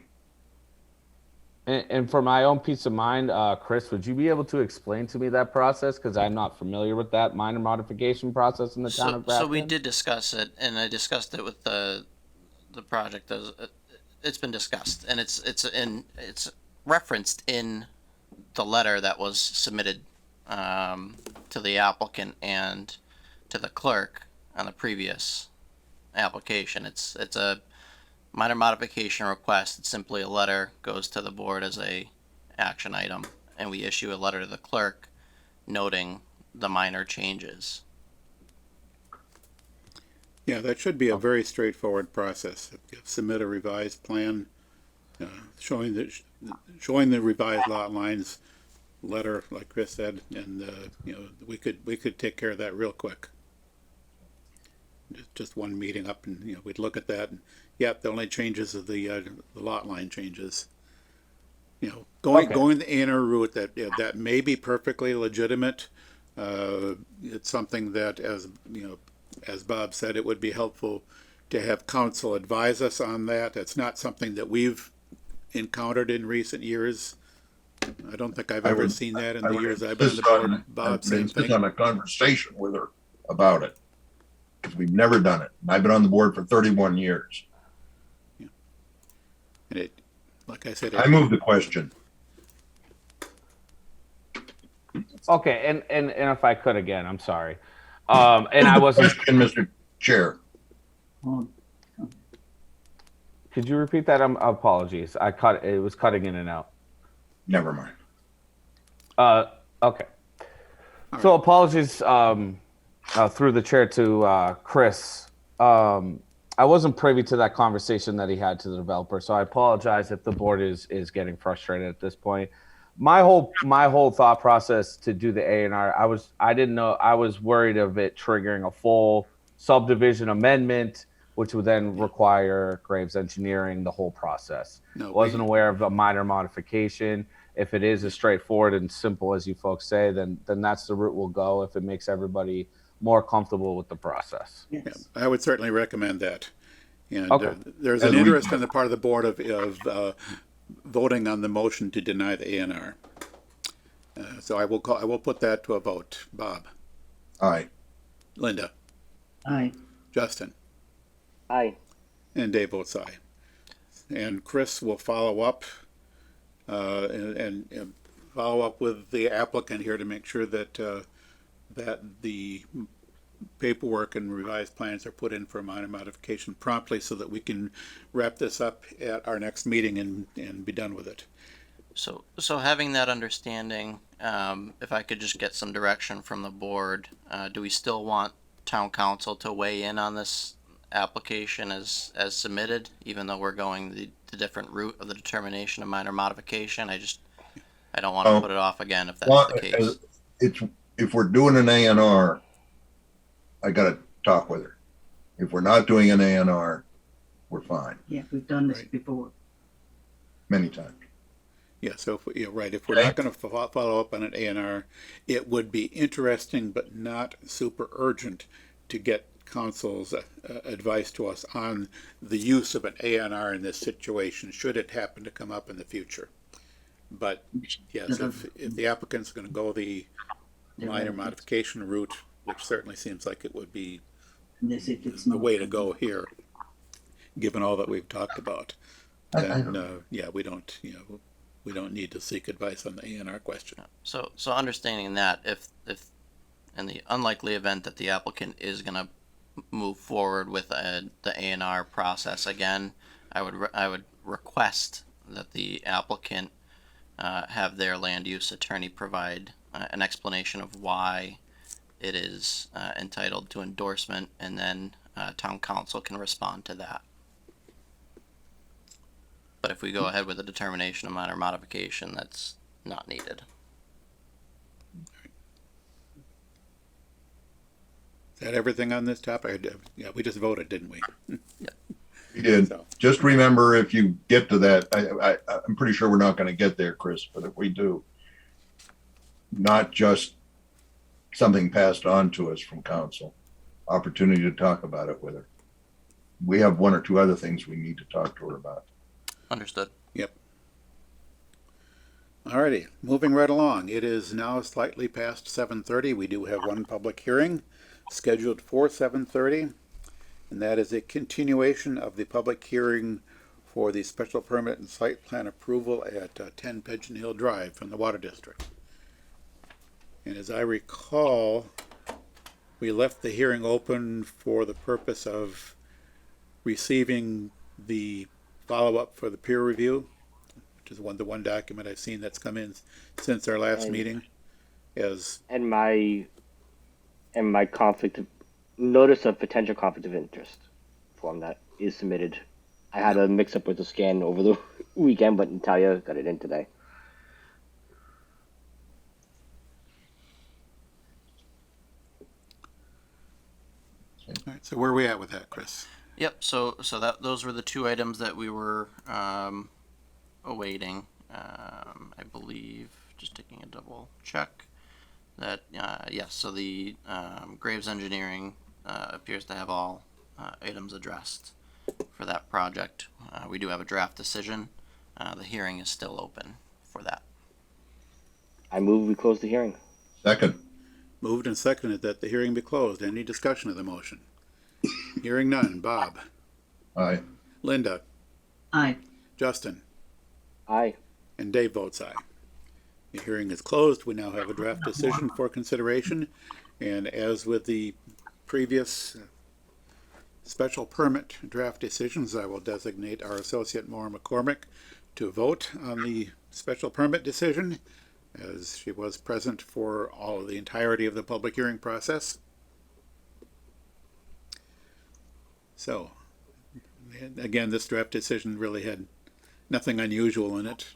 And for my own peace of mind, Chris, would you be able to explain to me that process? Because I'm not familiar with that minor modification process in the town of Grafton. So we did discuss it, and I discussed it with the project. It's been discussed, and it's referenced in the letter that was submitted to the applicant and to the clerk on the previous application. It's a minor modification request. It's simply a letter, goes to the board as a action item, and we issue a letter to the clerk noting the minor changes. Yeah, that should be a very straightforward process. Submit a revised plan, showing the revised lot lines, letter, like Chris said, and, we could take care of that real quick. Just one meeting up and, we'd look at that and, the only changes are the lot line changes. Going the A&R route, that may be perfectly legitimate. It's something that, as Bob said, it would be helpful to have council advise us on that. It's not something that we've encountered in recent years. I don't think I've ever seen that in the years I've been on the board. Bob, same thing. On a conversation with her about it, because we've never done it. And I've been on the board for 31 years. And it, like I said, I move the question. Okay, and if I could again, I'm sorry. And I wasn't. Question, Mr. Chair. Could you repeat that? Apologies. It was cutting in and out. Never mind. Okay. So apologies through the chair to Chris. I wasn't privy to that conversation that he had to the developer, so I apologize if the board is getting frustrated at this point. My whole thought process to do the A&R, I didn't know, I was worried of it triggering a full subdivision amendment, which would then require Graves Engineering, the whole process. Wasn't aware of a minor modification. If it is as straightforward and simple as you folks say, then that's the route we'll go if it makes everybody more comfortable with the process. Yeah, I would certainly recommend that. And there's As an we- interest on the part of the board of voting on the motion to deny the A&R. So I will put that to a vote. Bob, Aye. Linda, Aye. Justin, Aye. and Dave votes aye. And Chris will follow up and follow up with the applicant here to make sure that that the paperwork and revised plans are put in for a minor modification promptly so that we can wrap this up at our next meeting and be done with it. So having that understanding, if I could just get some direction from the board, do we still want town council to weigh in on this application as submitted, even though we're going the different route of the determination of minor modification? I don't want to put it off again if that's the case. If we're doing an A&R, I gotta talk with her. If we're not doing an A&R, we're fine. Yeah, we've done this Right. before. Many times. Yeah, so if we're not going to follow up on an A&R, it would be interesting but not super urgent to get council's advice to us on the use of an A&R in this situation, should it happen to come up in the future. But yes, if the applicant's going to go the minor modification route, which certainly seems like it would be This if it's the not. way to go here, given all that we've talked about, then we don't need to seek advice on the A&R question. So understanding that, if in the unlikely event that the applicant is going to move forward with the A&R process again, I would request that the applicant have their land use attorney provide an explanation of why it is entitled to endorsement, and then town council can respond to that. But if we go ahead with a determination of minor modification, that's not needed. Is that everything on this topic? Yeah, we just voted, didn't we? We did. So, Just remember, if you get to that, I'm pretty sure we're not gonna get there, Chris, but if we do, not just something passed on to us from council, opportunity to talk about it with her. We have one or two other things we need to talk to her about. Understood. yep. Alrighty, moving right along. It is now slightly past 7:30. We do have one public hearing scheduled for 7:30, and that is a continuation of the public hearing for the special permit and site plan approval at 10 Pigeon Hill Drive from the Water District. And as I recall, we left the hearing open for the purpose of receiving the follow-up for the peer review, which is the one document I've seen that's come in since our last meeting. And my and my notice of potential conflict of interest form that is submitted. I had a mix up with the scan over the weekend, but Natalia got it in today. All right, so where are we at with that, Chris? Yep. So those were the two items that we were awaiting. I believe, just taking a double check, that yes. So the Graves Engineering appears to have all items addressed for that project. We do have a draft decision. The hearing is still open for that. I move we close the hearing. Second. Moved and seconded that the hearing be closed. Any discussion of the motion? Hearing none. Bob? Aye. Linda? Aye. Justin? Aye. And Dave votes aye. The hearing is closed. We now have a draft decision for consideration. And as with the previous special permit draft decisions, I will designate our associate Maura McCormick to vote on the special permit decision, as she was present for all of the entirety of the public hearing process. So, again, this draft decision really had nothing unusual in it.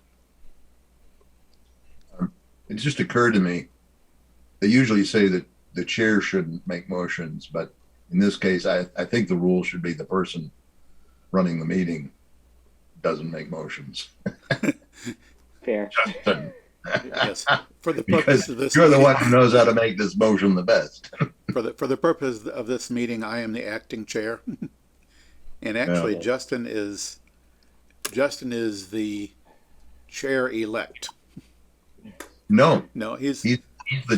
It just occurred to me, they usually say that the chair shouldn't make motions, but in this case, I think the rule should be the person running the meeting doesn't make motions. Fair. Justin. Yes, for the Because purpose of this you're the meeting, one who knows how to make this motion the best. for the purpose of this meeting, I am the acting chair. And actually, Yeah. Justin is the chair elect. No, No, he's the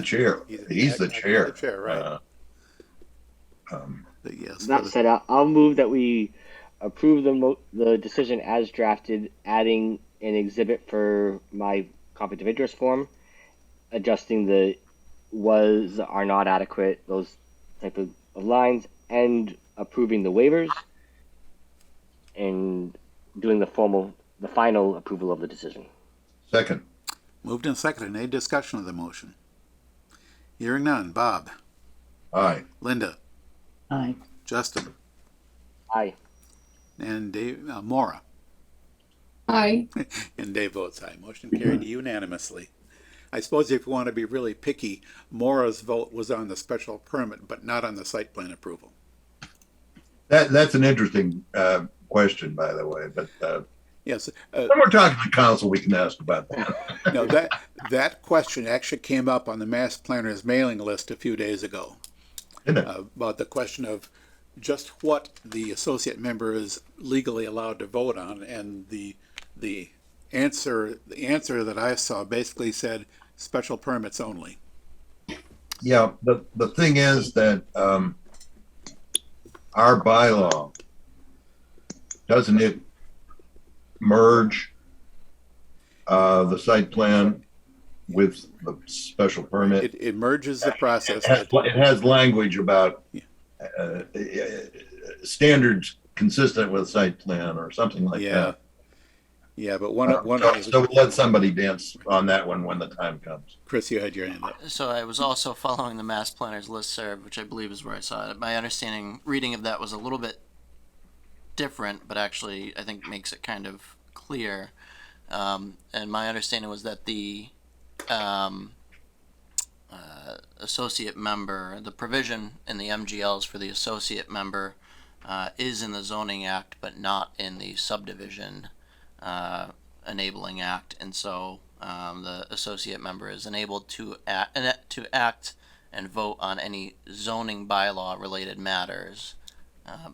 chair. He's the chair. The chair, right? Yes. That said, I'll move that we approve the decision as drafted, adding an exhibit for my conflict of interest form, adjusting the was, are not adequate, those type of lines, and approving the waivers, and doing the final approval of the decision. Second. Moved and seconded. Any discussion of the motion? Hearing none. Bob? Aye. Linda? Aye. Justin? Aye. And Dave, Maura? Aye. And Dave votes aye. Motion carried unanimously. I suppose if you want to be really picky, Maura's vote was on the special permit, but not on the site plan approval. That's an interesting question, by the way. But Yes. when we're talking to council, we can ask about that. No, that question actually came up on the Mass Planners mailing list a few days ago. Isn't it? About the question of just what the associate member is legally allowed to vote on, and the answer that I saw basically said special permits only. Yeah, the thing is that our bylaw, doesn't it merge the site plan with the special permit? It merges the process. It has language about standards consistent with site plan or something like that. Yeah, but one So we'll let somebody dance on that one when the time comes. Chris, you had your hand up. So I was also following the Mass Planners listserv, which I believe is where I saw it. My understanding, reading of that was a little bit different, but actually I think makes it kind of clear. And my understanding was that the associate member, the provision in the MGLs for the associate member is in the Zoning Act, but not in the subdivision enabling act, and so the associate member is enabled to act and vote on any zoning bylaw related matters,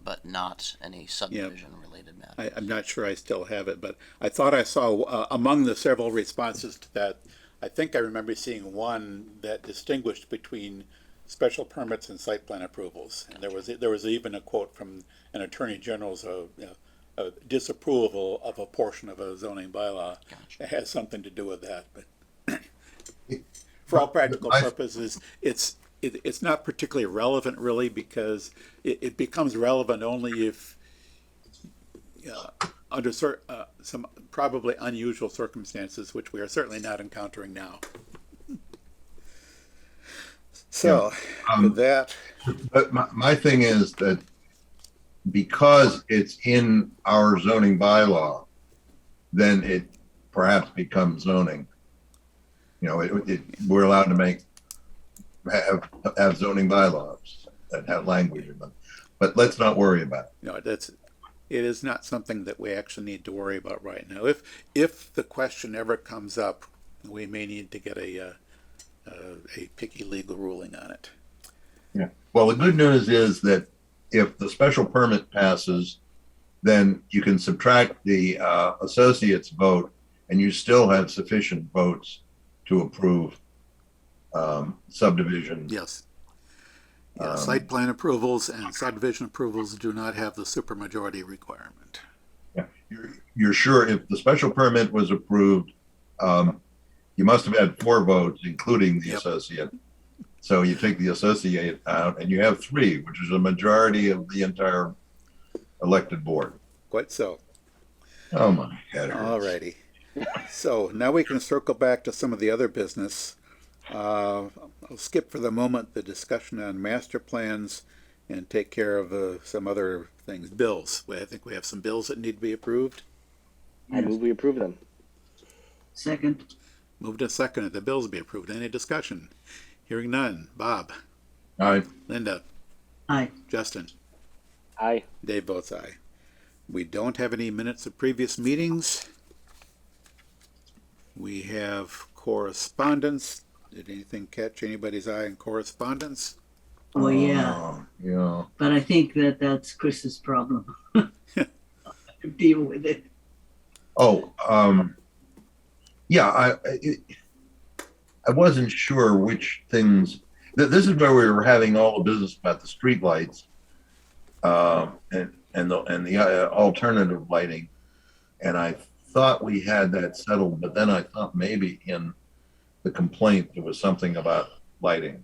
but not any subdivision related matters. I'm not sure I still have it, but I thought I saw among the several responses to that, I think I remember seeing one that distinguished between special permits and site plan approvals. And there was even a quote from an attorney general's a disapproval of a portion of a zoning bylaw. Gotcha. It has something to do with that, but for all practical purposes, it's not particularly relevant really, because it becomes relevant only if under some probably unusual circumstances, which we are certainly not encountering now. So Um, with that, But my thing is that because it's in our zoning bylaw, then it perhaps becomes zoning. You know, we're allowed to have zoning bylaws that have language in them. But let's not worry about it. no, it is not something that we actually need to worry about right now. If the question ever comes up, we may need to get a picky legal ruling on it. Yeah. Well, the good news is that if the special permit passes, then you can subtract the associate's vote, and you still have sufficient votes to approve subdivision. Yes. Yeah, site plan approvals and subdivision approvals do not have the supermajority requirement. Yeah. You're sure if the special permit was approved, you must have had 4 votes, including the associate. So you take the associate out, and you have 3, which is a majority of the entire elected board. Quite so. Oh my head hurts. All righty. So now we can circle back to some of the other business. I'll skip for the moment the discussion on master plans and take care of some other things. Bills. I think we have some bills that need to be approved. I move we approve them. Second. Moved and seconded. The bills be approved. Any discussion? Hearing none. Bob. Aye. Linda. Aye. Justin. Aye. Dave votes aye. We don't have any minutes of previous meetings. We have correspondence. Did anything catch anybody's eye in correspondence? Well, yeah, Oh, yeah. but I think that's Chris's problem. Deal with it. Oh, yeah. I wasn't sure which things. This is where we were having all the business about the streetlights, and the alternative lighting, and I thought we had that settled, but then I thought maybe in the complaint there was something about lighting,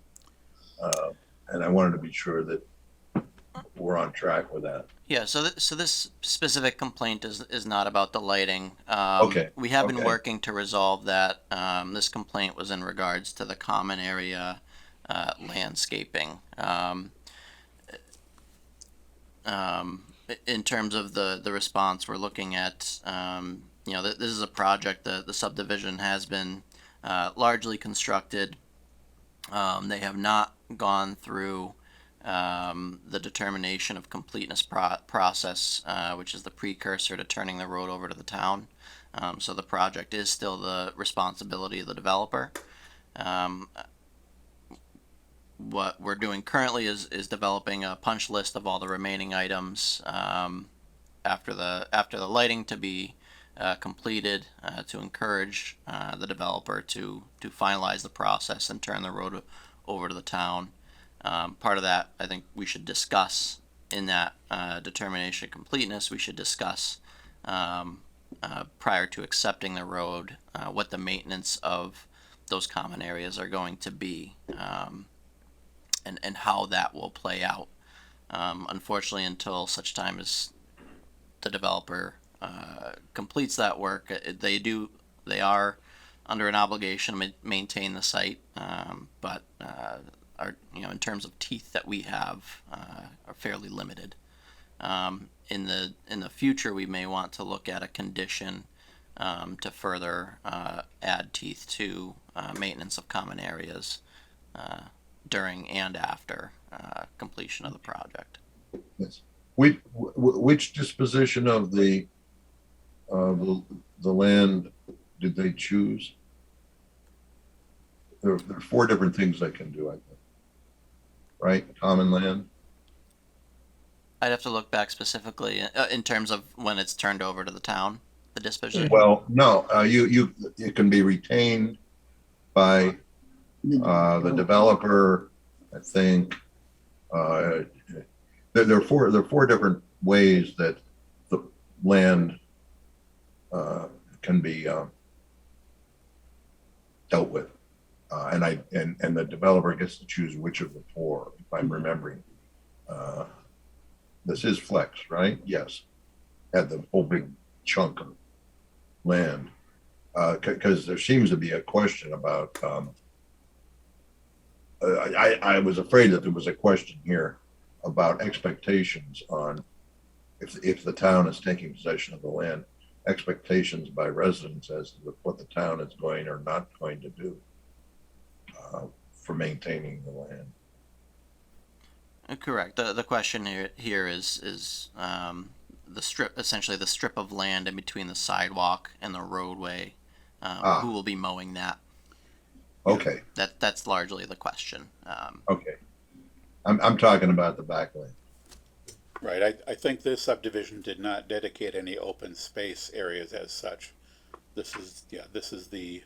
and I wanted to be sure that we're on track with that. Yeah, so this specific complaint is not about the lighting. Okay, We have been okay. working to resolve that. This complaint was in regards to the common area landscaping. In terms of the response, we're looking at, this is a project, the subdivision has been largely constructed. They have not gone through the determination of completeness process, which is the precursor to turning the road over to the town. So the project is still the responsibility of the developer. What we're doing currently is developing a punch list of all the remaining items after the lighting to be completed, to encourage the developer to finalize the process and turn the road over to the town. Part of that, I think we should discuss in that determination of completeness. We should discuss prior to accepting the road what the maintenance of those common areas are going to be, and how that will play out. Unfortunately, until such time as the developer completes that work, they are under an obligation to maintain the site, but in terms of teeth that we have, are fairly limited. In the future, we may want to look at a condition to further add teeth to maintenance of common areas during and after completion of the project. Yes. Which disposition of the land did they choose? There are 4 different things they can do, I think. Right? Common land. I'd have to look back specifically in terms of when it's turned over to the town, the disposition. Well, no, it can be retained by the developer, I think. There are 4 different ways that the land can be dealt with, and the developer gets to choose which of the 4, if I'm remembering. This is flex, right? Yes, had the whole big chunk of land, because there seems to be a question about I was afraid that there was a question here about expectations on if the town is taking possession of the land, expectations by residents as to what the town is going or not going to do for maintaining the land. Correct. The question here is the strip, essentially the strip of land in between the sidewalk and the roadway. Who will be mowing that? Okay. That's largely the question. Okay. I'm talking about the backland. Right, I think this subdivision did not dedicate any open space areas as such. This is the,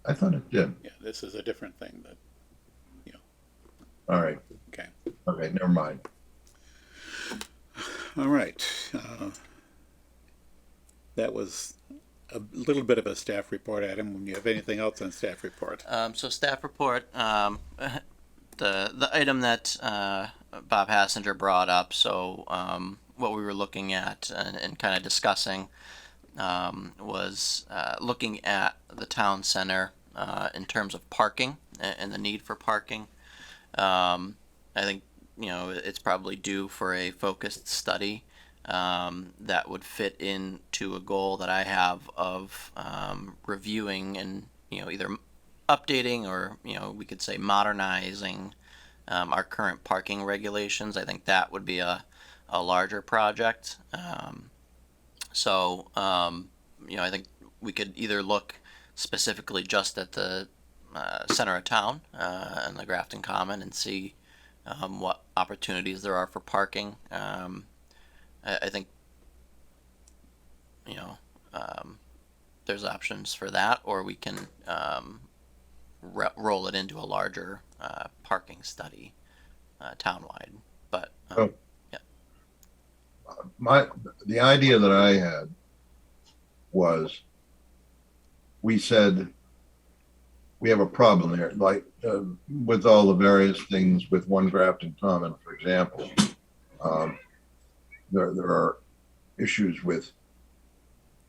I thought it did. this is a different thing that, All right. okay. Okay, never mind. All right. That was a little bit of a staff report, Adam. When you have anything else on staff report? So staff report, the item that Bob Hassinger brought up. So what we were looking at and kind of discussing was looking at the town center in terms of parking and the need for parking. I think it's probably due for a focused study that would fit into a goal that I have of reviewing and either updating or we could say modernizing our current parking regulations. I think that would be a larger project. I think we could either look specifically just at the center of town and the Grafton Common and see what opportunities there are for parking. I think there's options for that, or we can roll it into a larger parking study townwide. But the idea that I had was, we said we have a problem there, like with all the various things with One Grafton Common, for example. There are issues with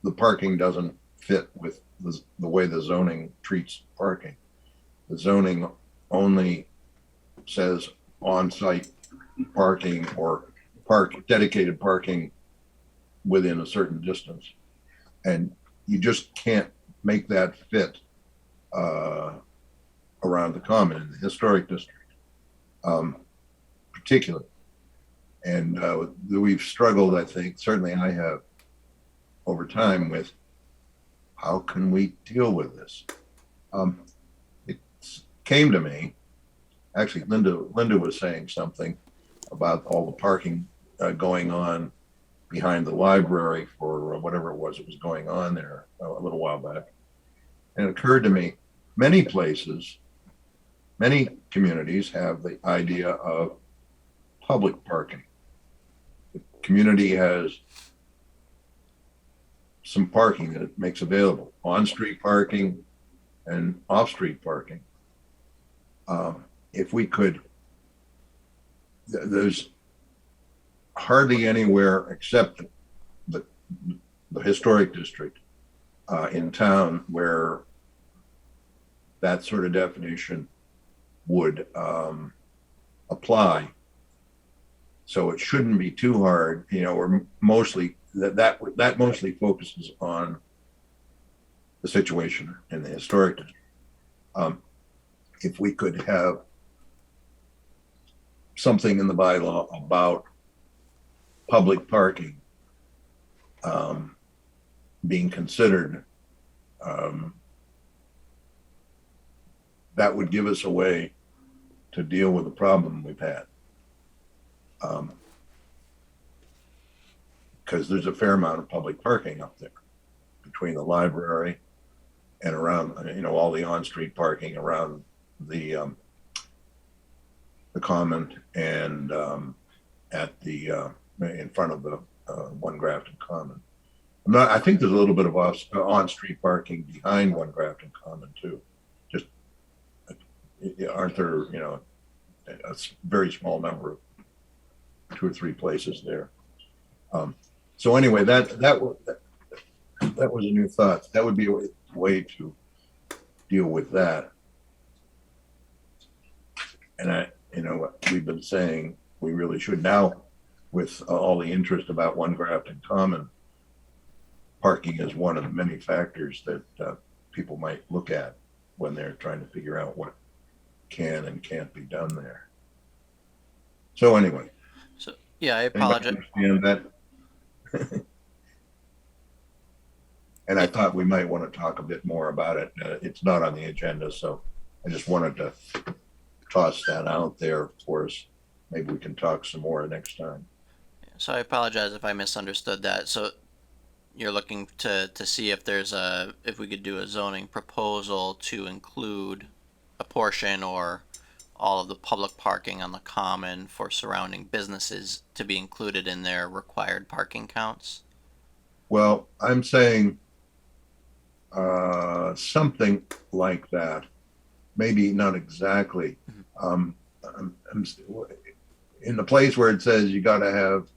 the parking doesn't fit with the way the zoning treats parking. The zoning only says on-site parking or dedicated parking within a certain distance, and you just can't make that fit around the common in the historic district, particularly. And we've struggled, I think, certainly I have, over time with how can we deal with this. It came to me, actually Linda was saying something about all the parking going on behind the library for whatever it was going on there a little while back. And it occurred to me, many places, many communities have the idea of public parking. The community has some parking that it makes available, on-street parking and off-street parking. If we could, there's hardly anywhere except the historic district in town where that sort of definition would apply. So it shouldn't be too hard, or mostly that mostly focuses on the situation in the historic district. If we could have something in the bylaw about public parking being considered, that would give us a way to deal with the problem we've had. Because there's a fair amount of public parking up there between the library and around, all the on-street parking around the common and at the in front of the One Grafton Common. I think there's a little bit of on-street parking behind One Grafton Common too. Just aren't there, a very small number of 2 or 3 places there. So anyway, that was a new thought. That would be a way to deal with that. what we've been saying, we really should now, with all the interest about One Grafton Common, parking is one of the many factors that people might look at when they're trying to figure out what can and can't be done there. So anyway. So, yeah, I Anybody apologize. understand that? And I thought we might want to talk a bit more about it. It's not on the agenda, so I just wanted to toss that out there for us. Maybe we can talk some more next time. So I apologize if I misunderstood that. So you're looking to see if if we could do a zoning proposal to include a portion or all of the public parking on the common for surrounding businesses to be included in their required parking counts? Well, I'm saying something like that. Maybe not exactly. In the place where it says you got to have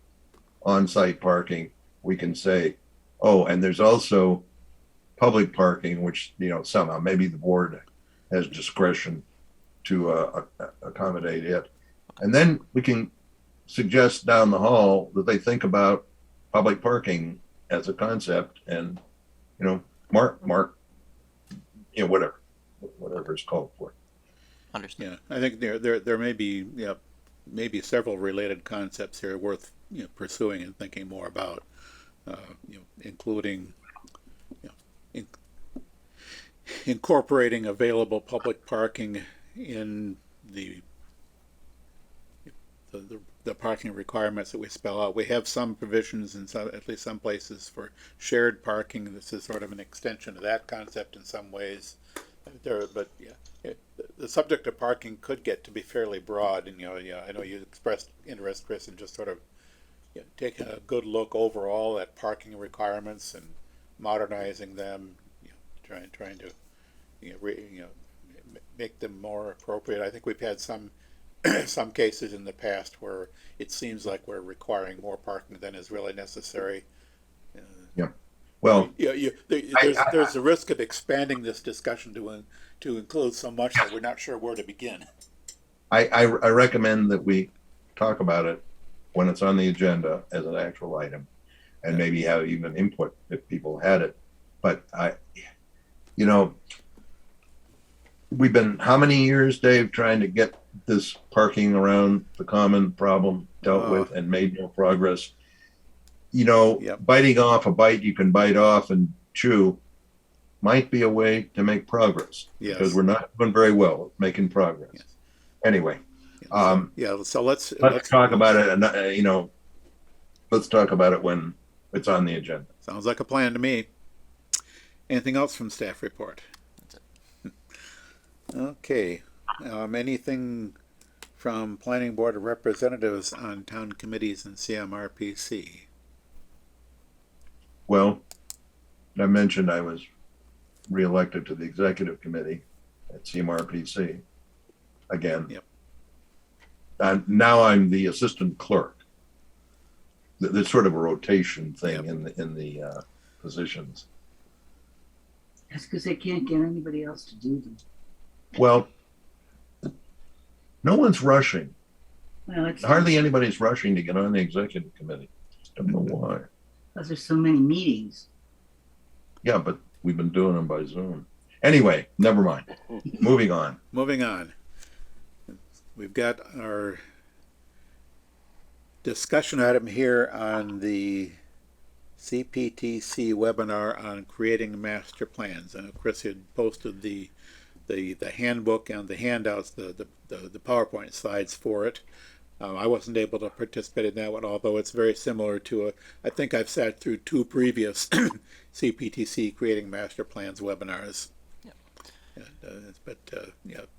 on-site parking, we can say, oh, and there's also public parking, which, somehow maybe the board has discretion to accommodate it. And then we can suggest down the hall that they think about public parking as a concept and, mark, whatever it's called for. Understood. Yeah, I think there may be, maybe several related concepts here worth, pursuing and thinking more about, including, incorporating available public parking in the parking requirements that we spell out. We have some provisions in at least some places for shared parking. This is sort of an extension of that concept in some ways. But the subject of parking could get to be fairly broad, and I know you expressed interest, Chris, in just sort of taking a good look overall at parking requirements and modernizing them, trying to make them more appropriate. I think we've had some cases in the past where it seems like we're requiring more parking than is really necessary. Well, there's a risk of expanding this discussion to include so much that we're not sure where to begin. I recommend that we talk about it when it's on the agenda as an actual item, and maybe have even input if people had it. But we've been how many years, Dave, trying to get this parking around the common problem dealt with and made no progress. Biting off a bite you can bite off and chew might be a way to make progress. Yes. Because we're not doing very well at making progress. Yes. Anyway, so let's talk about it, and let's talk about it when it's on the agenda. Sounds like a plan to me. Anything else from staff report? That's it. Okay. Anything from planning board representatives on town committees and CMRPC? Well, I mentioned I was reelected to the executive committee at CMRPC again. Yep. And now I'm the assistant clerk. There's sort of a rotation thing in the positions. That's because they can't get anybody else to do them. Well, no one's rushing. Well, it's Hardly anybody's rushing to get on the executive committee. Don't know why. because there's so many meetings. Yeah, but we've been doing them by Zoom. Anyway, never mind. Moving on. Moving on. We've got our discussion item here on the CPTC webinar on creating master plans. And Chris had posted the handbook and the handouts, the PowerPoint slides for it. I wasn't able to participate in that one, although it's very similar to I think I've sat through 2 previous CPTC creating master plans webinars. Yep.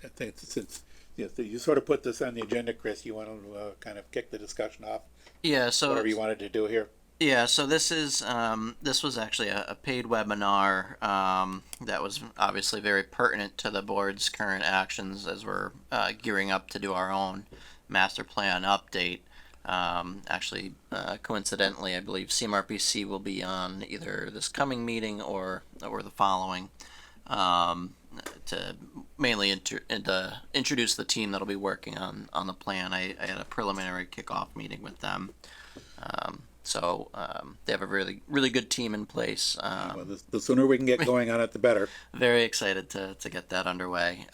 I think since you sort of put this on the agenda, Chris, you want to kind of kick the discussion off? Yeah. So whatever you wanted to do here. Yeah, so this was actually a paid webinar that was obviously very pertinent to the board's current actions as we're gearing up to do our own master plan update. Coincidentally, I believe CMRPC will be on either this coming meeting or the following to mainly introduce the team that'll be working on the plan. I had a preliminary kickoff meeting with them. They have a really good team in place. Well, the sooner we can get going on it, the better. Very excited to get that underway.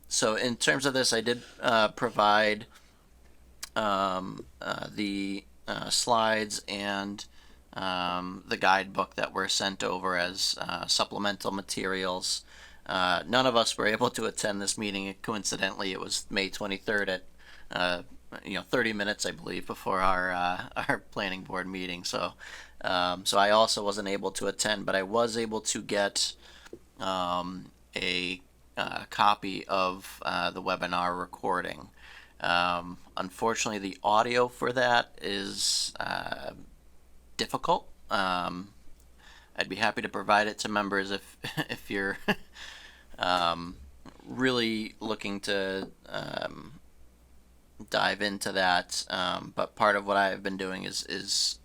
So in terms of this, I did provide the slides and the guidebook that were sent over as supplemental materials. None of us were able to attend this meeting. Coincidentally, it was May 23rd at 30 minutes, I believe, before our planning board meeting. So I also wasn't able to attend, but I was able to get a copy of the webinar recording. Unfortunately, the audio for that is difficult. I'd be happy to provide it to members if you're really looking to dive into that. But part of what I've been doing is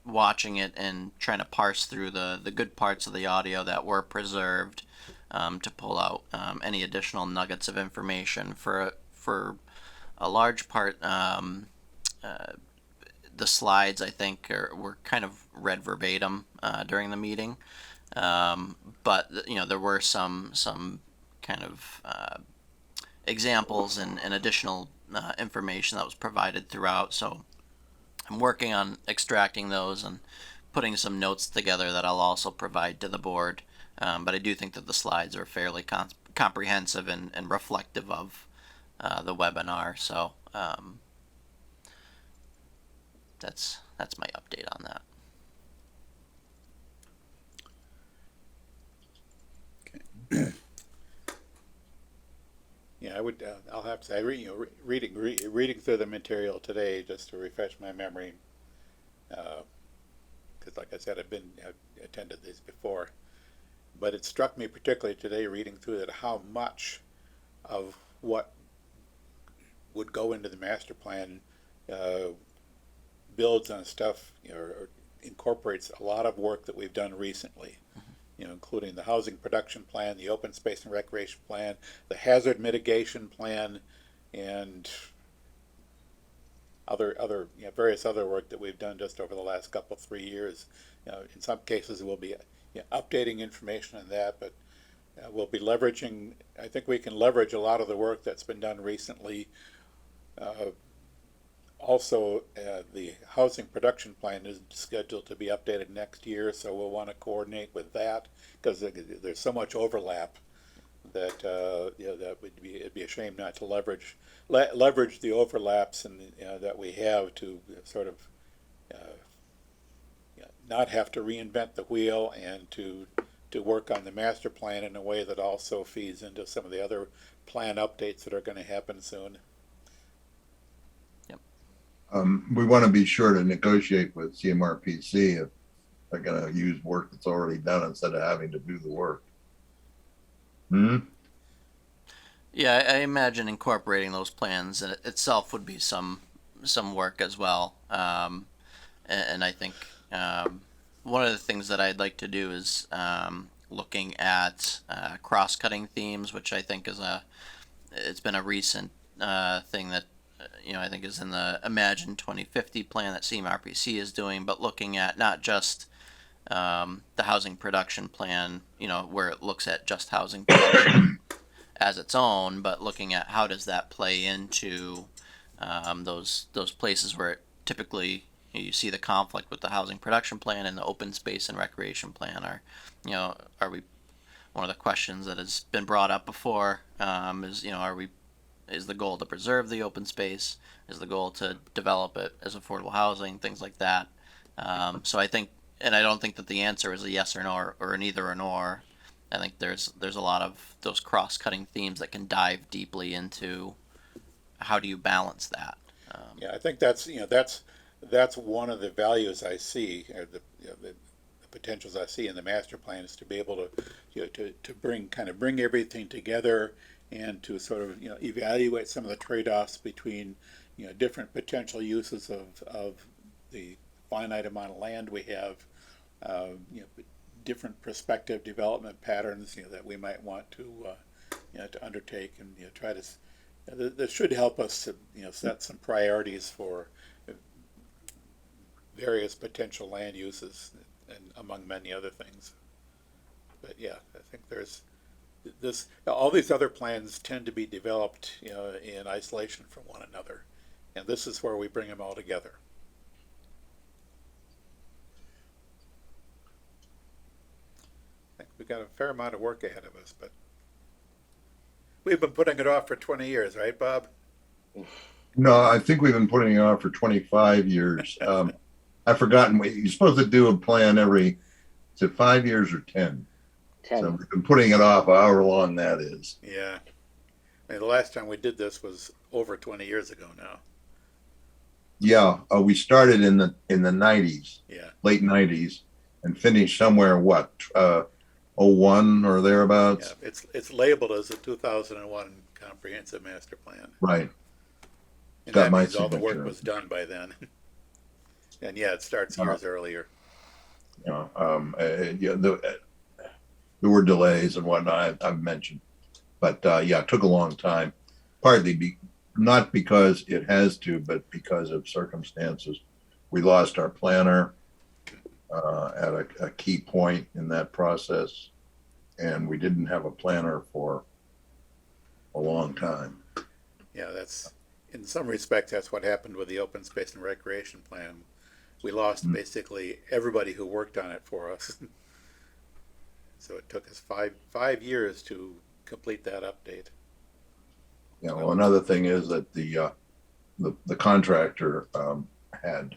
watching it and trying to parse through the good parts of the audio that were preserved to pull out any additional nuggets of information. For a large part, the slides, I think, were kind of read verbatim during the meeting, but there were some kind of examples and additional information that was provided throughout. So I'm working on extracting those and putting some notes together that I'll also provide to the board. But I do think that the slides are fairly comprehensive and reflective of the webinar. So that's my update on that. Yeah, I would. I'll have to say, reading through the material today just to refresh my memory, because, like I said, I've attended these before, but it struck me particularly today reading through it how much of what would go into the master plan builds on stuff, or incorporates a lot of work that we've done recently. Including the housing production plan, the open space and recreation plan, the hazard mitigation plan, and various other work that we've done just over the last 3 years. In some cases, we'll be updating information on that, but we'll be leveraging. I think we can leverage a lot of the work that's been done recently. Also, the housing production plan is scheduled to be updated next year, so we'll want to coordinate with that because there's so much overlap that it'd be a shame not to leverage the overlaps and that we have to sort of not have to reinvent the wheel and to work on the master plan in a way that also feeds into some of the other plan updates that are going to happen soon. We want to be sure to negotiate with CMRPC if they're going to use work that's already done instead of having to do the work. Yeah, I imagine incorporating those plans in itself would be some work as well. And I think one of the things that I'd like to do is looking at cross-cutting themes, which I think it's been a recent thing that I think is in the Imagine 2050 plan that CMRPC is doing, but looking at not just the housing production plan, where it looks at just housing production as its own, but looking at how does that play into those places where it typically you see the conflict with the housing production plan and the open space and recreation plan. Are we, one of the questions that has been brought up before is the goal to preserve the open space? Is the goal to develop it as affordable housing? Things like that. So I think, and I don't think that the answer is a yes or no or an either or nor. I think there's a lot of those cross-cutting themes that can dive deeply into how do you balance that. I think that's one of the values I see, or the potentials I see in the master plan, is to be able to bring everything together and to sort of evaluate some of the trade-offs between different potential uses of the finite amount of land we have, different prospective development patterns that we might want to to undertake and try to. This should help us to set some priorities for various potential land uses, and among many other things. But yeah, I think there's this. All these other plans tend to be developed, in isolation from one another, and this is where we bring them all together. I think we've got a fair amount of work ahead of us, but we've been putting it off for 20 years, right, Bob? No, I think we've been putting it off for 25 years. I've forgotten, you're supposed to do a plan every, is it 5 years or 10? 10. So we've been putting it off however long that is. Yeah. I mean, the last time we did this was over 20 years ago now. Yeah, we started in the 90s, Yeah. late 90s, and finished somewhere, 01 or thereabouts? Yeah. It's labeled as a 2001 comprehensive master plan. Right. And Got that my means all the work signature. was done by then. And yeah, it starts years earlier. Yeah, there were delays and whatnot, I've mentioned. But yeah, it took a long time, partly not because it has to, but because of circumstances. We lost our planner at a key point in that process, and we didn't have a planner for a long time. Yeah, that's, in some respects, that's what happened with the open space and recreation plan. We lost basically everybody who worked on it for us. So it took us five years to complete that update. Yeah, well, another thing is that the contractor had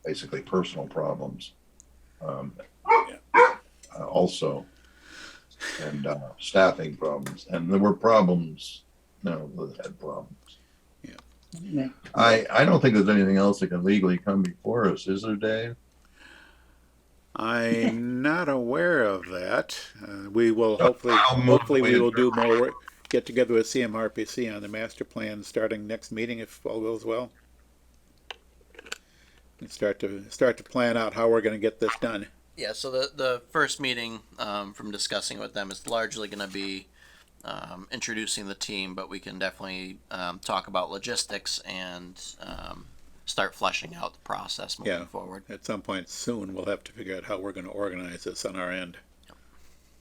basically personal problems also, and staffing problems, and there were problems. No, they had problems. Yeah. I don't think there's anything else that can legally come before us, is there, Dave? I'm not aware of that. We will hopefully we will do more work, get together with CMRPC on the master plan starting next meeting if all goes well. And start to plan out how we're going to get this done. Yeah, so the first meeting from discussing with them is largely going to be introducing the team, but we can definitely talk about logistics and start fleshing out the process moving forward. At some point soon, we'll have to figure out how we're going to organize this on our end.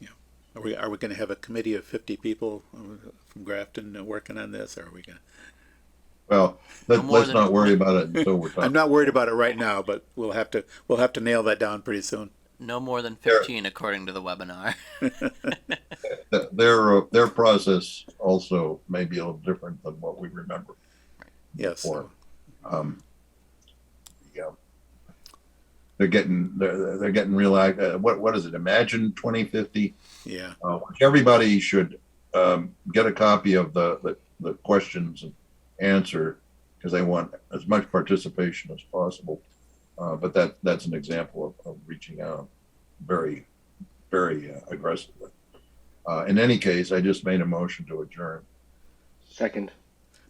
Yeah, are we going to have a committee of 50 people from Grafton working on this, or are we going to? Well, let's not worry about it until we're talking. I'm not worried about it right now, but we'll have to nail that down pretty soon. No more than 15, according to the webinar. Their process also may be a little different than what we remember. Yes. Before. Yeah. They're getting real. What is it? Imagine 2050. Yeah. Everybody should get a copy of the questions and answer, because they want as much participation as possible. But that's an example of reaching out very, very aggressively. In any case, I just made a motion to adjourn. Second.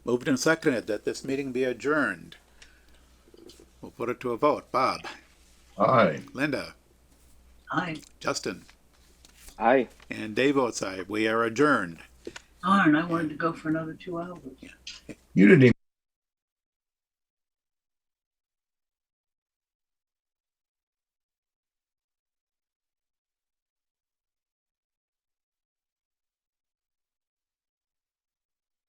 Moved and seconded that this meeting be adjourned. We'll put it to a vote. Bob. Aye. Linda. Aye. Justin. Aye. And Dave votes aye. We are adjourned. Darn, I wanted to go for another 2 hours. You didn't even